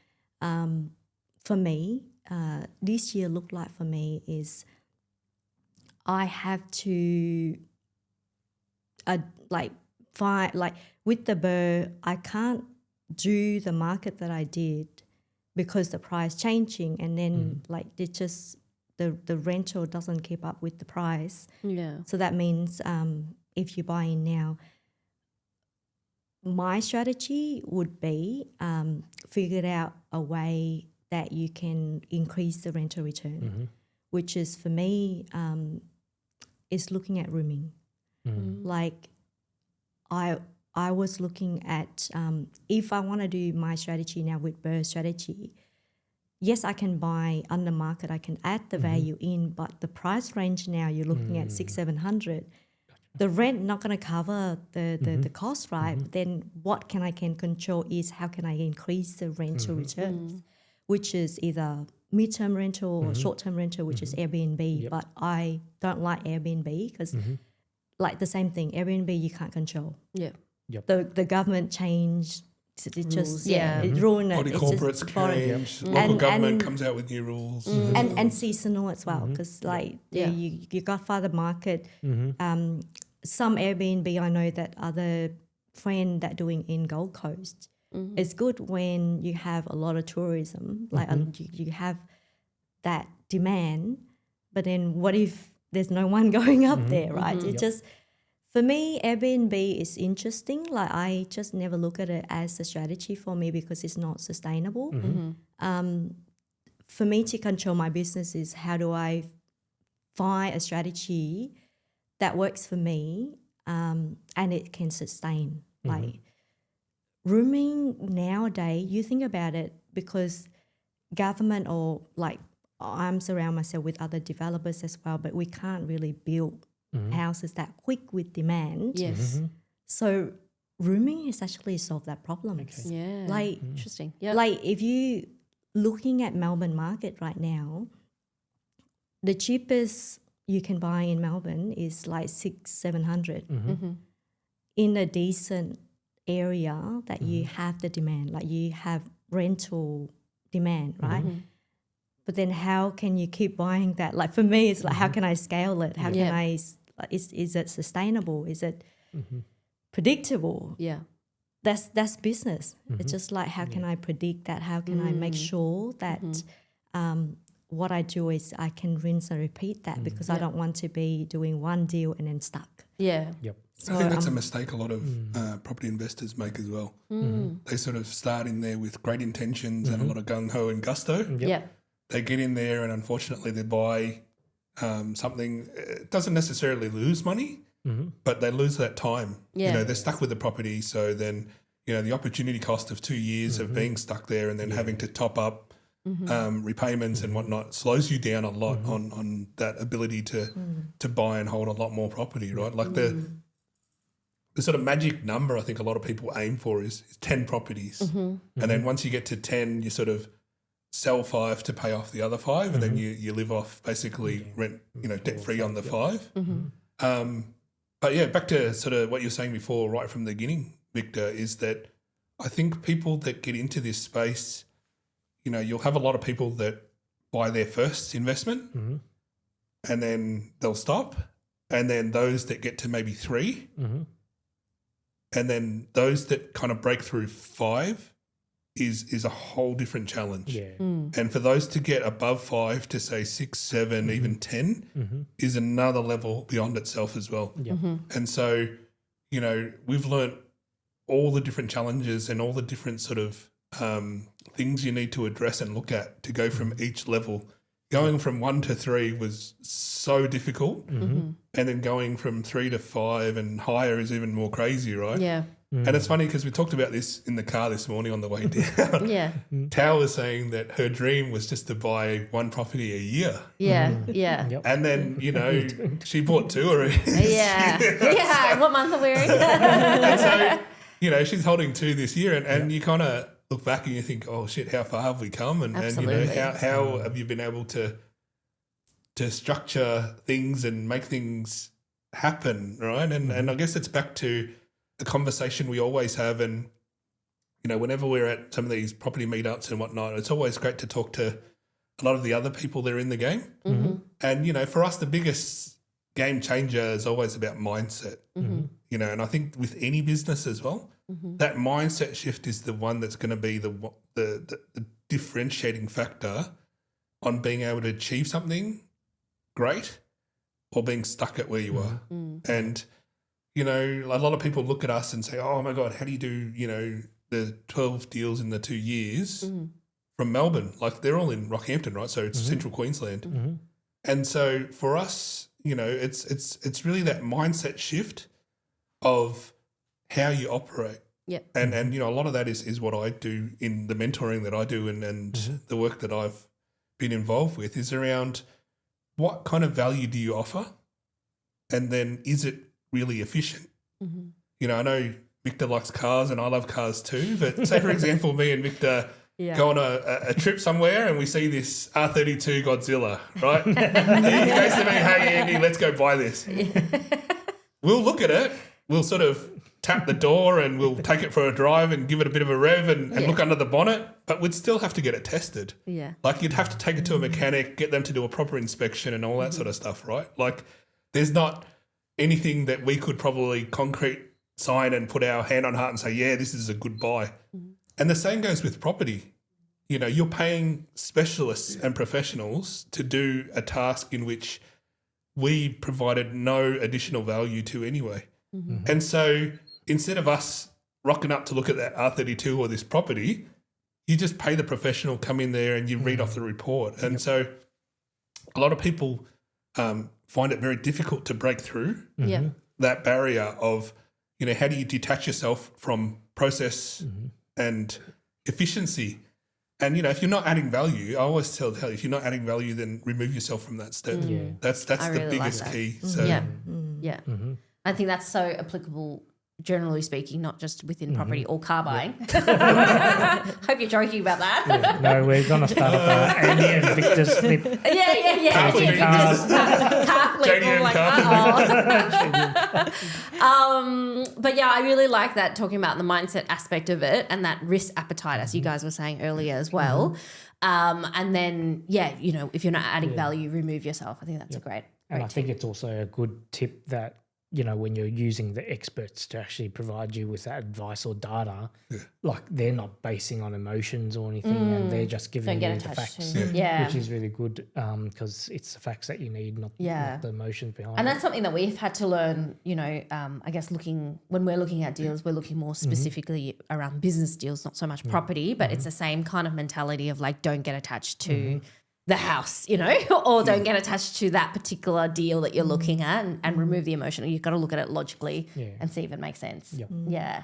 For me, this year looked like for me is I have to with the BRRRR, I can't do the market that I did because the price changing, and then it just the rental doesn't keep up with the price. So that means if you buy in now, my strategy would be figure out a way that you can increase the rental return, which is for me is looking at rooming. Like I was looking at if I want to do my strategy now with birth strategy, yes, I can buy under market, I can add the value in, but the price range now you're looking at 600-700. The rent not going to cover the cost, right? But then what I can control is how can I increase the rental returns, which is either mid-term rental or short-term rental, which is Airbnb. Yep. But I don't like Airbnb because like the same thing, Airbnb you can't control. Yeah. The government changed. It just yeah. it ruined it. Body It's corporates just boring. change. Local And- government and- comes out with new rules. and seasonal as well because like Yeah. you Godfather market some Airbnb I know that other friend that doing in Gold Coast it's good when you have a lot of tourism like you have that demand, but then what if there's no one going up there, right? It just for me Airbnb is interesting. Like I just never look at it as a strategy for me because it's not sustainable. For me to control my business is how do I find a strategy that works for me and it can sustain. Like rooming nowadays, you think about it because government or like I'm surround myself with other developers as well, but we can't really build houses that quick with demand. Yes. So rooming has actually solved that problem. Yeah. Like Interesting. Yeah. like if you looking at Melbourne market right now, the cheapest you can buy in Melbourne is like 600-700 in a decent area that you have the demand, like you have rental demand, right? But then how can you keep buying that? Like for me, it's like how can I scale it? How can I? Is it sustainable? Is it predictable? Yeah. That's business. It's just like how can I predict that? How can I make sure that what I do is I can rinse and repeat that because I don't want to be doing one deal and then stuck. Yeah. Yep. So I think that's a mistake a lot of property investors make as well. They sort of start in there with great intentions and a lot of gung-ho and gusto. Yeah. They get in there and unfortunately they buy something. It doesn't necessarily lose money, but they lose that time. Yeah. You know, they're stuck with the property. So then, you know, the opportunity cost of 2 years of being stuck there and then having to top up repayments and whatnot slows you down a lot on that ability to buy and hold a lot more property, right? Like the sort of magic number I think a lot of people aim for is 10 properties. And then once you get to 10, you sort of sell 5 to pay off the other 5 and then you live off basically rent, you know, debt free on the 5. But yeah, back to sort of what you were saying before right from the beginning, Victor, is that I think people that get into this space, you know, you'll have a lot of people that buy their first investment and then they'll stop. And then those that get to maybe 3 and then those that kind of break through 5 is a whole different challenge. Yeah. And for those to get above 5 to say 6, 7, even 10 is another level beyond itself as well. And so, you know, we've learnt all the different challenges and all the different sort of things you need to address and look at to go from each level. Going from 1 to 3 was so difficult, and then going from 3 to 5 and higher is even more crazy, right? Yeah. And it's funny because we talked about this in the car this morning on the way down. Yeah. Thao was saying that her dream was just to buy 1 property a year. Yeah. Yeah. Yep. And then, you know, she bought 2 already. Yeah. Yeah. What month are we in? And so, you know, she's holding 2 this year and you kind of look back and you think, oh shit, how far have we come? And you know, how have you been able to structure things and make things happen, right? And I guess it's back to the conversation we always have. And, you know, whenever we're at some of these property meetups and whatnot, it's always great to talk to a lot of the other people that are in the game. And, you know, for us, the biggest game changer is always about mindset, you know, and I think with any business as well, that mindset shift is the one that's going to be the differentiating factor on being able to achieve something great or being stuck at where you are. And, you know, a lot of people look at us and say, oh my God, how do you do, you know, the 12 deals in the 2 years from Melbourne? Like they're all in Rockhampton, right? So it's central Queensland. And so for us, you know, it's really that mindset shift of how you operate. Yep. And you know, a lot of that is what I do in the mentoring that I do and the work that I've been involved with is around what kind of value do you offer? And then is it really efficient? You know, I know Victor likes cars and I love cars too, but say for example, me and Victor go on a trip somewhere and we see this R32 Godzilla, right? He goes to me, hey Andy, let's go buy this. We'll look at it, we'll sort of tap the door and we'll take it for a drive and give it a bit of a rev and look under the bonnet, but we'd still have to get it tested. Yeah. Like you'd have to take it to a mechanic, get them to do a proper inspection and all that sort of stuff, right? Like there's not anything that we could probably concrete sign and put our hand on heart and say, yeah, this is a good buy. And the same goes with property. You know, you're paying specialists and professionals to do a task in which we provided no additional value to anyway. And so instead of us rocking up to look at that R32 or this property, you just pay the professional, come in there and you read off the report. And so a lot of people find it very difficult to break through that barrier of, you know, how do you detach yourself from process and efficiency? And, you know, if you're not adding value, I always tell if you're not adding value, then remove yourself from that step. That's I the really biggest like that. key. So Yeah. I think that's so applicable, generally speaking, not just within property or car buying. Hope you're joking about that. Yeah. No, we're going to start up Andy and Victor's flip. Yeah. Crazy cars. Car flip. JDM I'm like, but yeah, I really like that, talking about the mindset aspect of it and that risk appetite, as you guys were saying earlier as well. And then, you know, if you're not adding value, remove yourself. I think that's a great And I tip. think it's also a good tip that, you know, when you're using the experts to actually provide you with that advice or data, like they're not basing on emotions or anything and they're just giving you the facts, which is really good because it's the facts that you need, not the emotions behind And it. that's something that we've had to learn, you know, I guess when we're looking at deals, we're looking more specifically around business deals, not so much property, but it's the same kind of mentality of like, don't get attached to the house, you know, or don't get attached to that particular deal that you're looking at and remove the emotion. You've got to look at it logically and see if it makes sense. Yeah.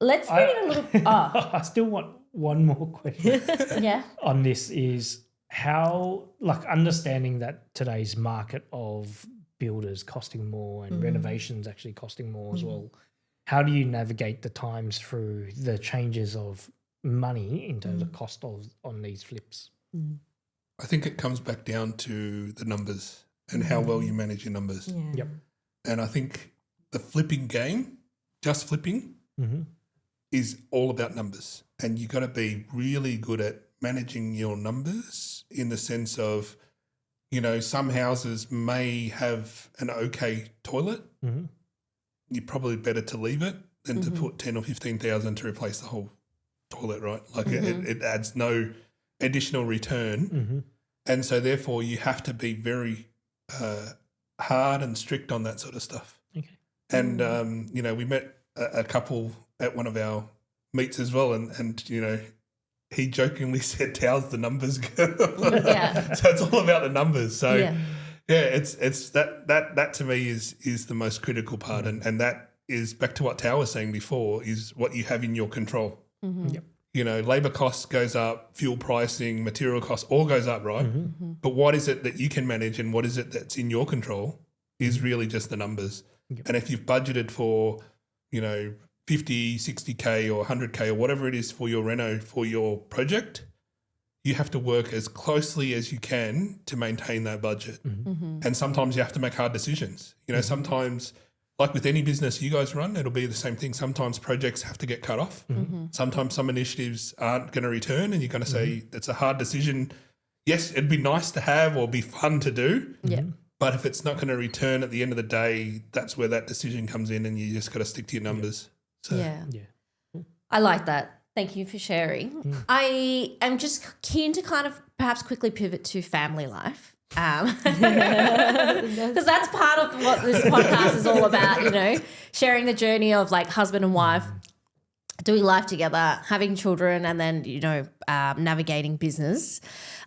Let's bring it a little. I still want one more question Yeah. on this is how, like, understanding that today's market of builders costing more and renovations actually costing more as well. How do you navigate the times through the changes of money in terms of cost on these flips? I think it comes back down to the numbers and how well you manage your numbers. Yeah. And I think the flipping game, just flipping, is all about numbers. And you got to be really good at managing your numbers in the sense of, you know, some houses may have an okay toilet. You're probably better to leave it than to put 10 or 15,000 to replace the whole toilet, right? Like it adds no additional return. And so therefore you have to be very hard and strict on that sort of stuff. Okay. And, you know, we met a couple at one of our meets as well and you know, he jokingly said, Tao's the numbers girl. So it's all about the numbers. So it's that to me is the most critical part. And that is back to what Thao was saying before, is what you have in your control. You know, labour costs goes up, fuel pricing, material costs all goes up, right? But what is it that you can manage and what is it that's in your control is really just the numbers. And if you've budgeted for, you know, 50, 60K or 100K or whatever it is for your reno for your project, you have to work as closely as you can to maintain that budget. And sometimes you have to make hard decisions. You know, sometimes, like with any business you guys run, it'll be the same thing. Sometimes projects have to get cut off. Sometimes some initiatives aren't going to return and you're going to say it's a hard decision. Yes, it'd be nice to have or be fun to do. But if it's not going to return at the end of the day, that's where that decision comes in and you just got to stick to your numbers. So. I like that. Thank you for sharing. I am just keen to kind of perhaps quickly pivot to family life. Because that's part of what this podcast is all about, you know, sharing the journey of like husband and wife, doing life together, having children, and then, you know, navigating business.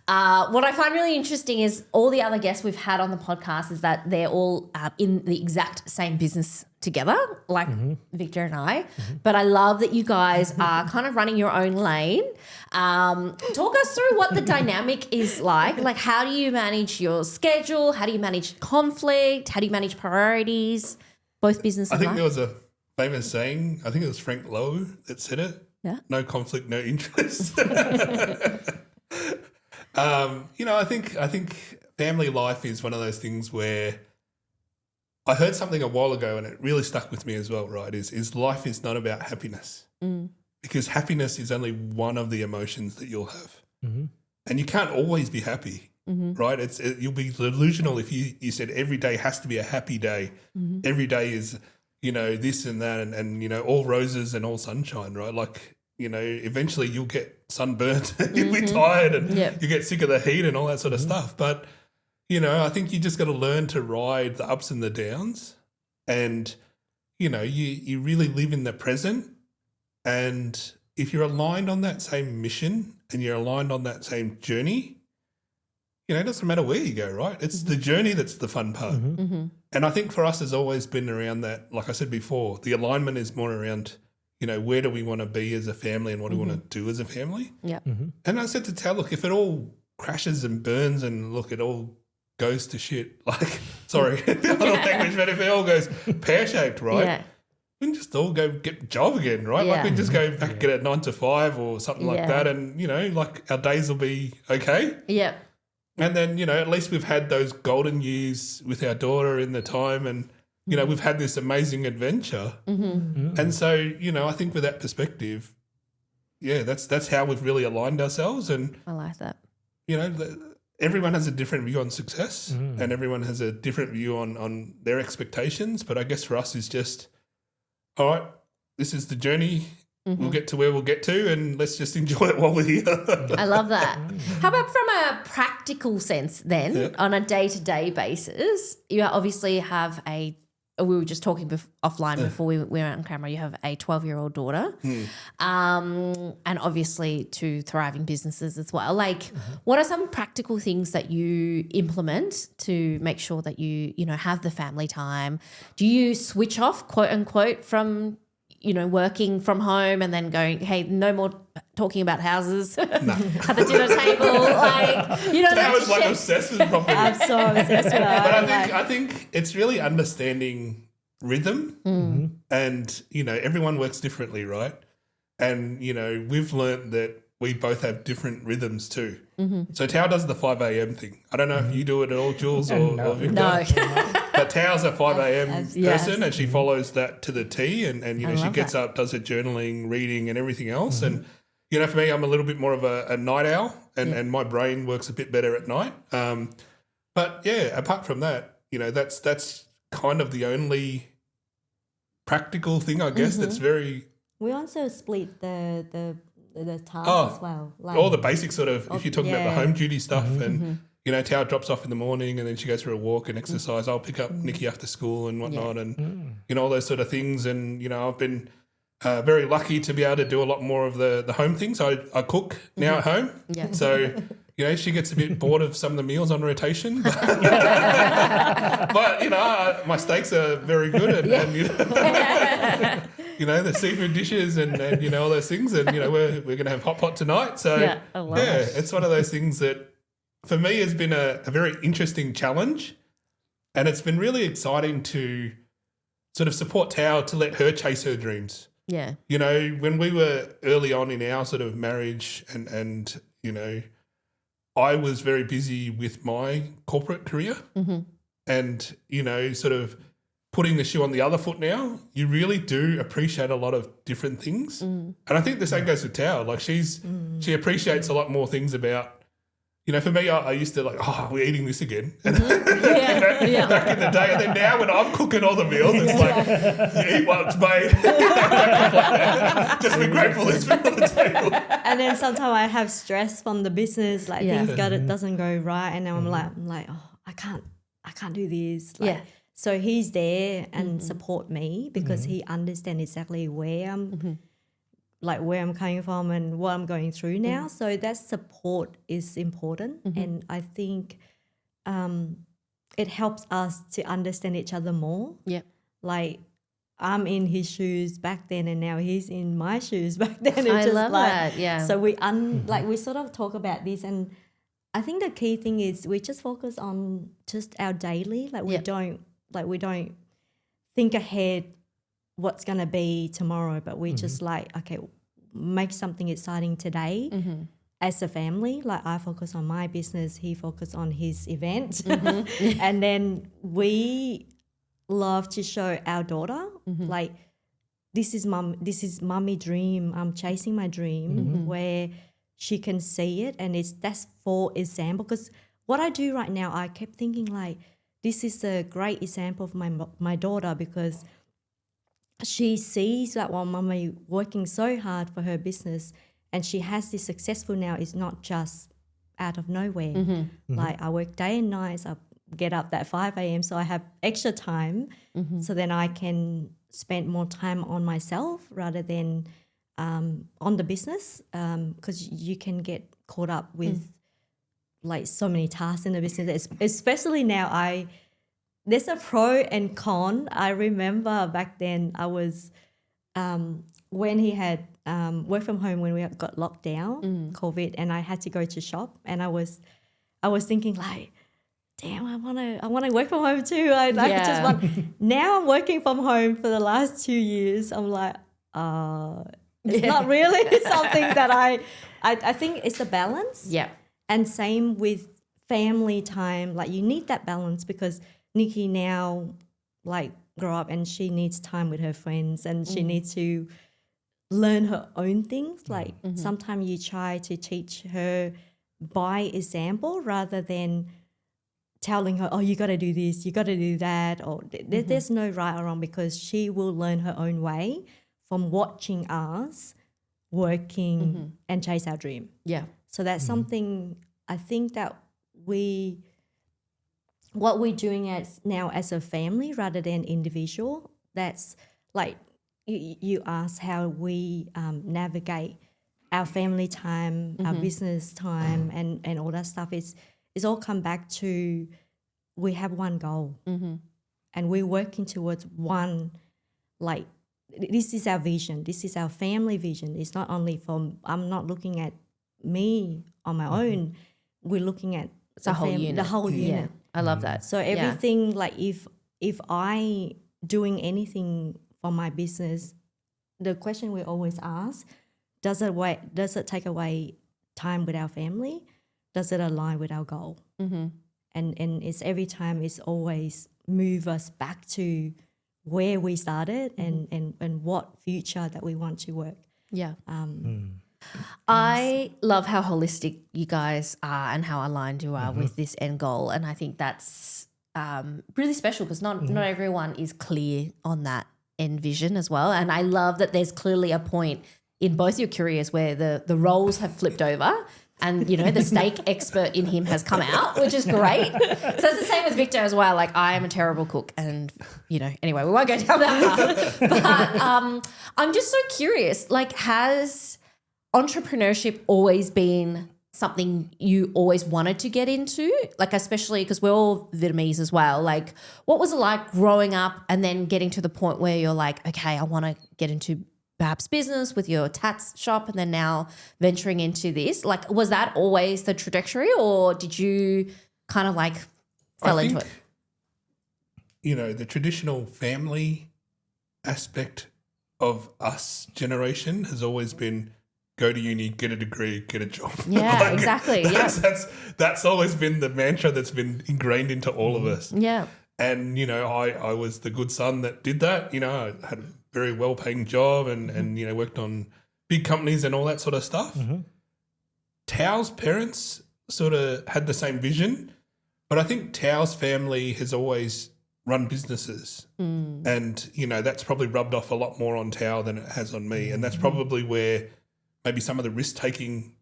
What I find really interesting is all the other guests we've had on the podcast is that they're all in the exact same business together, like Victor and I. But I love that you guys are kind of running your own lane. Talk us through what the dynamic is like. Like, how do you manage your schedule? How do you manage conflict? How do you manage priorities? Both business and I think life? there was a famous saying, I think it was Frank Lowe that said it. Yeah. No conflict, no interest. You know, I think family life is one of those things where I heard something a while ago and it really stuck with me as well, right, is life is not about happiness. Because happiness is only one of the emotions that you'll have. And you can't always be happy, right? You'll be delusional if you said every day has to be a happy day. Every day is, you know, this and that and you know, all roses and all sunshine, right? Like, you know, eventually you'll get sunburnt and you'll be tired and you get sick of the heat and all that sort of stuff. But, you know, I think you just got to learn to ride the ups and the downs and, you know, you really live in the present. And if you're aligned on that same mission and you're aligned on that same journey, you know, it doesn't matter where you go, right? It's the journey that's the fun part. And I think for us has always been around that, like I said before, the alignment is more around, you know, where do we want to be as a family and what do we want to do as a family? Yeah. And I said to Tal, look, if it all crashes and burns and look, it all goes to shit, like, sorry, the other language, but if it all goes pear-shaped, right? Yeah. We can just all go get a job again, right? Like we can just go back get a 9 to 5 or something like that and, you know, like our days will be okay. Yeah. And then, you know, at least we've had those golden years with our daughter in the time and, you know, we've had this amazing adventure. And so, you know, I think with that perspective, yeah, that's how we've really aligned ourselves. And I like that. You know, everyone has a different view on success and everyone has a different view on their expectations. But I guess for us is just, all right, this is the journey. We'll get to where we'll get to and let's just enjoy it while we're here. I love that. How about from a practical sense then, on a day-to-day basis? You obviously have we were just talking offline before we went on camera, you have a 12-year-old daughter and obviously 2 thriving businesses as well. Like what are some practical things that you implement to make sure that you know, have the family time? Do you switch off, quote unquote, from, you know, working from home and then going, hey, no more talking about houses at the dinner table? Like, you know, that was like obsessed with property. I'm so obsessed with But that. I think it's really understanding rhythm and, you know, everyone works differently, right? And, you know, we've learnt that we both have different rhythms too. So Tao does the 5 a.m. thing. I don't know if you do it at all, Jules or Victor. No. But Tao's a 5 a.m. person Yes. and she follows that to the T and you know, she gets up, does her journaling, reading and everything else. And, you know, for me, I'm a little bit more of a night owl and my brain works a bit better at night. But, yeah, apart from that, you know, that's kind of the only practical thing, I guess, that's very... We also split the tasks as well. Like, all the basic sort of, if you're talking about the home duty stuff and, you know, Tao drops off in the morning and then she goes for a walk and exercise. I'll pick up Nikki after school and whatnot and, you know, all those sort of things. And, you know, I've been very lucky to be able to do a lot more of the home things. I cook now at home. Yeah. So, you know, she gets a bit bored of some of the meals on rotation. But, you know, my steaks are very good and you know, you know, the seafood dishes and you know, all those things. And, you know, we're going to have hot pot tonight. So, it's one of those things that for me has been a very interesting challenge. And it's been really exciting to sort of support Tao to let her chase her dreams. Yeah. You know, when we were early on in our sort of marriage and you know, I was very busy with my corporate career and, you know, sort of putting the shoe on the other foot now, you really do appreciate a lot of different things. And I think the same goes with Tao. Like she appreciates a lot more things about, You know, for me, I used to like, we're eating this again. And Yeah. back in the day. And then now when I'm cooking all the meals, it's like, you eat what's made. Just be grateful there's food on the table. And then sometimes I have stress from the business, like things doesn't go right, and I'm like, oh, I can't do this. Like, so he's there and support me because he understands exactly where I'm, like where I'm coming from and what I'm going through now. So that support is important, and I think it helps us to understand each other more. Yeah. Like, I'm in his shoes back then, and now he's in my shoes back then. It's I just love like, that. Yeah. So we we sort of talk about this, and I think the key thing is we just focus on just our daily. Like we don't think ahead what's gonna be tomorrow, but we just like, okay, make something exciting today. As a family, like I focus on my business, he focus on his event, and then we love to show our daughter like this is mommy dream. I'm chasing my dream, where she can see it, and that's for example. Because what I do right now, I kept thinking like this is a great example of my daughter, because she sees that while mommy working so hard for her business, and she has this successful now. It's not just out of nowhere. Like I work day and nights. I get up at 5 a.m. so I have extra time, so then I can spend more time on myself rather than on the business, because you can get caught up with like so many tasks in the business, especially now. There's a pro and con. I remember back then I was when he had work from home, when we got locked down, COVID, and I had to go to shop, and I was thinking like, damn, I wanna work from home too. I just want. Now I'm working from home for the last 2 years. I'm like, it's not really something that I think it's a balance. Yeah. And same with family time. Like you need that balance, because Nikki now like grow up and she needs time with her friends, and she needs to learn her own things. Like sometimes you try to teach her by example rather than telling her, oh, you got to do this, you got to do that, or there's no right or wrong, because she will learn her own way from watching us working and chase our dream. Yeah. So that's something I think that what we're doing now as a family rather than individual, that's like you ask how we navigate our family time, our business time, and all that stuff. It's all come back to we have one goal, and we're working towards one. Like this is our vision. This is our family vision. It's not only I'm not looking at me on my own. We're looking at it's a whole unit. The whole unit. I love that. So everything, like if I doing anything for my business, the question we always ask, does it take away time with our family? Does it align with our goal? And it's every time it's always move us back to where we started and what future that we want to work. Yeah. I love how holistic you guys are and how aligned you are with this end goal. And I think that's really special, because not everyone is clear on that end vision as well. And I love that there's clearly a point in both your careers where the roles have flipped over, and, you know, the steak expert in him has come out, which is great. So it's the same with Victor as well. Like, I am a terrible cook, and, you know, anyway, we won't go down that path. But I'm just so curious, like, has entrepreneurship always been something you always wanted to get into? Like, especially because we're all Vietnamese as well. Like, what was it like growing up and then getting to the point where you're like, okay, I want to get into perhaps business with your tats shop, and then now venturing into this? Like, was that always the trajectory, or did you kind of like fell into it? You know, the traditional family aspect of us generation has always been go to uni, get a degree, get a job. Yeah, like, exactly. That's always been the mantra that's been ingrained into all of us. Yeah. And, you know, I was the good son that did that. You know, I had a very well-paying job and you know, worked on big companies and all that sort of stuff. Tao's parents, sort of had the same vision, but I think Thao's family has always run businesses, and that's probably rubbed off a lot more on Thao than it has on me, and that's probably where maybe some of the risk taking,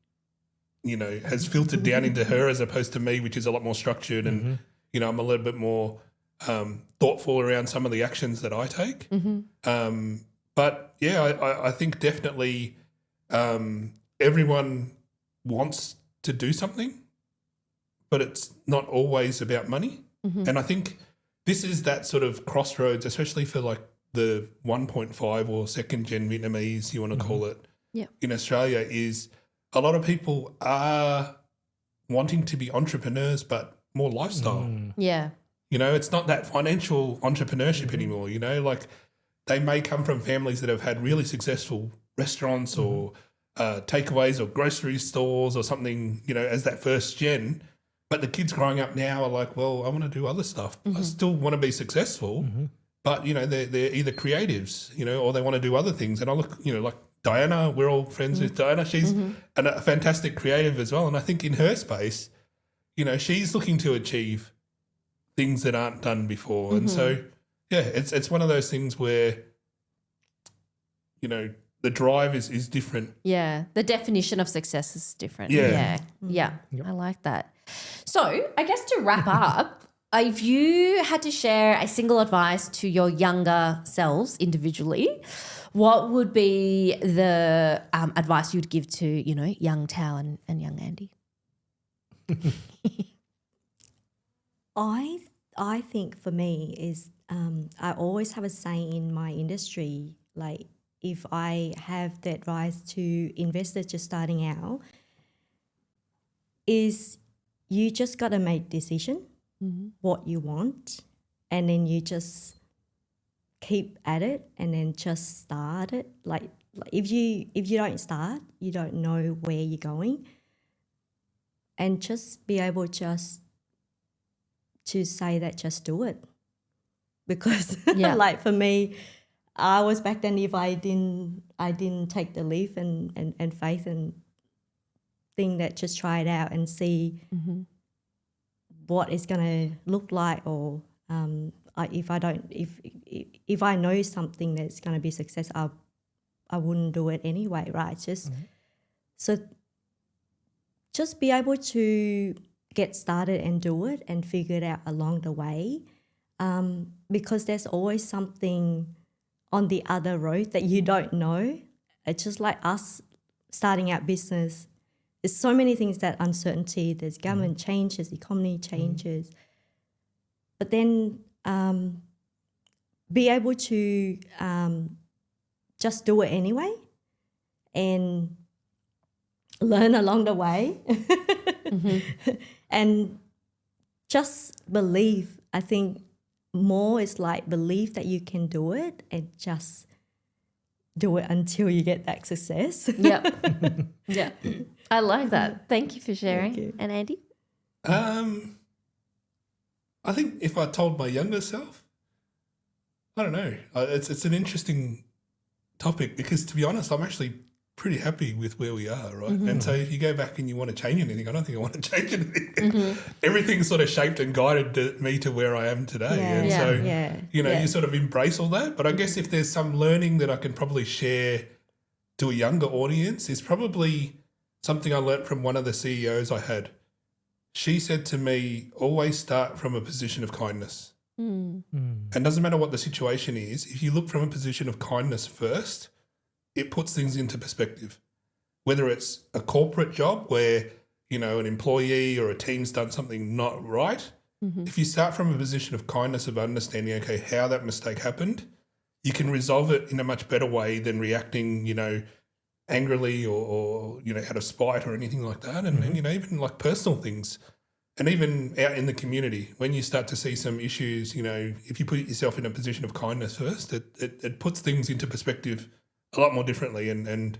has filtered down into her as opposed to me, which is a lot more structured, and I'm a little bit more thoughtful around some of the actions that I take. But yeah, I think definitely everyone wants to do something, but it's not always about money. And I think this is that sort of crossroads, especially for like the 1.5 or second gen Vietnamese, you want to call it, in Australia, is a lot of people are wanting to be entrepreneurs, but more lifestyle. Yeah. It's not that financial entrepreneurship anymore, like they may come from families that have had really successful restaurants or takeaways or grocery stores or something, as that first gen. But the kids growing up now are like, well, I want to do other stuff. I still want to be successful, but, they're either creatives, or they want to do other things. And I look, like Diana, we're all friends with Diana. She's a fantastic creative as well. And I think in her space, she's looking to achieve things that aren't done before. And so, yeah, it's one of those things where, the drive is different. Yeah, the definition of success is different. Yeah. Yeah. I like that. So I guess to wrap up, if you had to share a single advice to your younger selves individually, what would be the advice you'd give to, young Thao and young Andy? I think for me is I always have a saying in my industry, like if I have the advice to investors just starting out, is you just got to make decision what you want, and then you just keep at it and then just start it. Like if you don't start, you don't know where you're going, and just be able just to say that just do it. Because like for me, I was back then, if I didn't take the leap and faith and think that just try it out and see what it's going to look like, or if I know something that's going to be success, I wouldn't do it anyway, right? So just be able to get started and do it and figure it out along the way, because there's always something on the other road that you don't know. It's just like us starting out business. There's so many things that uncertainty. There's government changes, economy changes. But then be able to just do it anyway and learn along the way. And just believe. I think more is like believe that you can do it and just do it until you get that success. Yep. Yeah. I like that. Thank you for sharing. You. And Andy? I think if I told my younger self, I don't know. It's an interesting topic because, to be honest, I'm actually pretty happy with where we are, right? And so if you go back and you want to change anything, I don't think I want to change anything. Everything's sort of shaped and guided me to where I am today. You sort of embrace all that. But I guess if there's some learning that I can probably share to a younger audience, is probably something I learnt from one of the CEOs I had. She said to me, always start from a position of kindness. And doesn't matter what the situation is, if you look from a position of kindness first, it puts things into perspective. Whether it's a corporate job where, an employee or a team's done something not right, if you start from a position of kindness, of understanding, okay, how that mistake happened, you can resolve it in a much better way than reacting, angrily or out of spite or anything like that. And even like personal things. And even out in the community, when you start to see some issues, if you put yourself in a position of kindness first, it puts things into perspective a lot more differently. And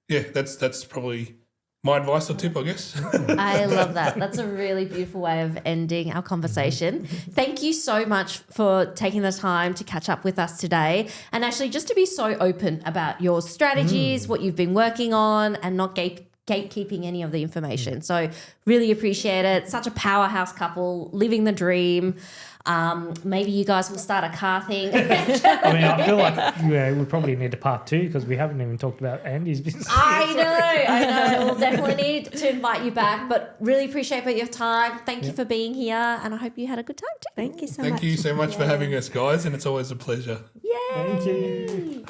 that's probably my advice or tip, I guess. I love that. That's a really beautiful way of ending our conversation. Thank you so much for taking the time to catch up with us today, and actually just to be so open about your strategies, what you've been working on, and not gatekeeping any of the information. So really appreciate it. Such a powerhouse couple, living the dream. Maybe you guys will start a car thing. I mean, I feel like we probably need a part 2 because we haven't even talked about Andy's business. I know. We'll definitely need to invite you back, but really appreciate your time. Thank you for being here, and I hope you had a good time too. Thank you so much. Thank you so much for having us, guys, and it's always a pleasure. Yay! Thank you.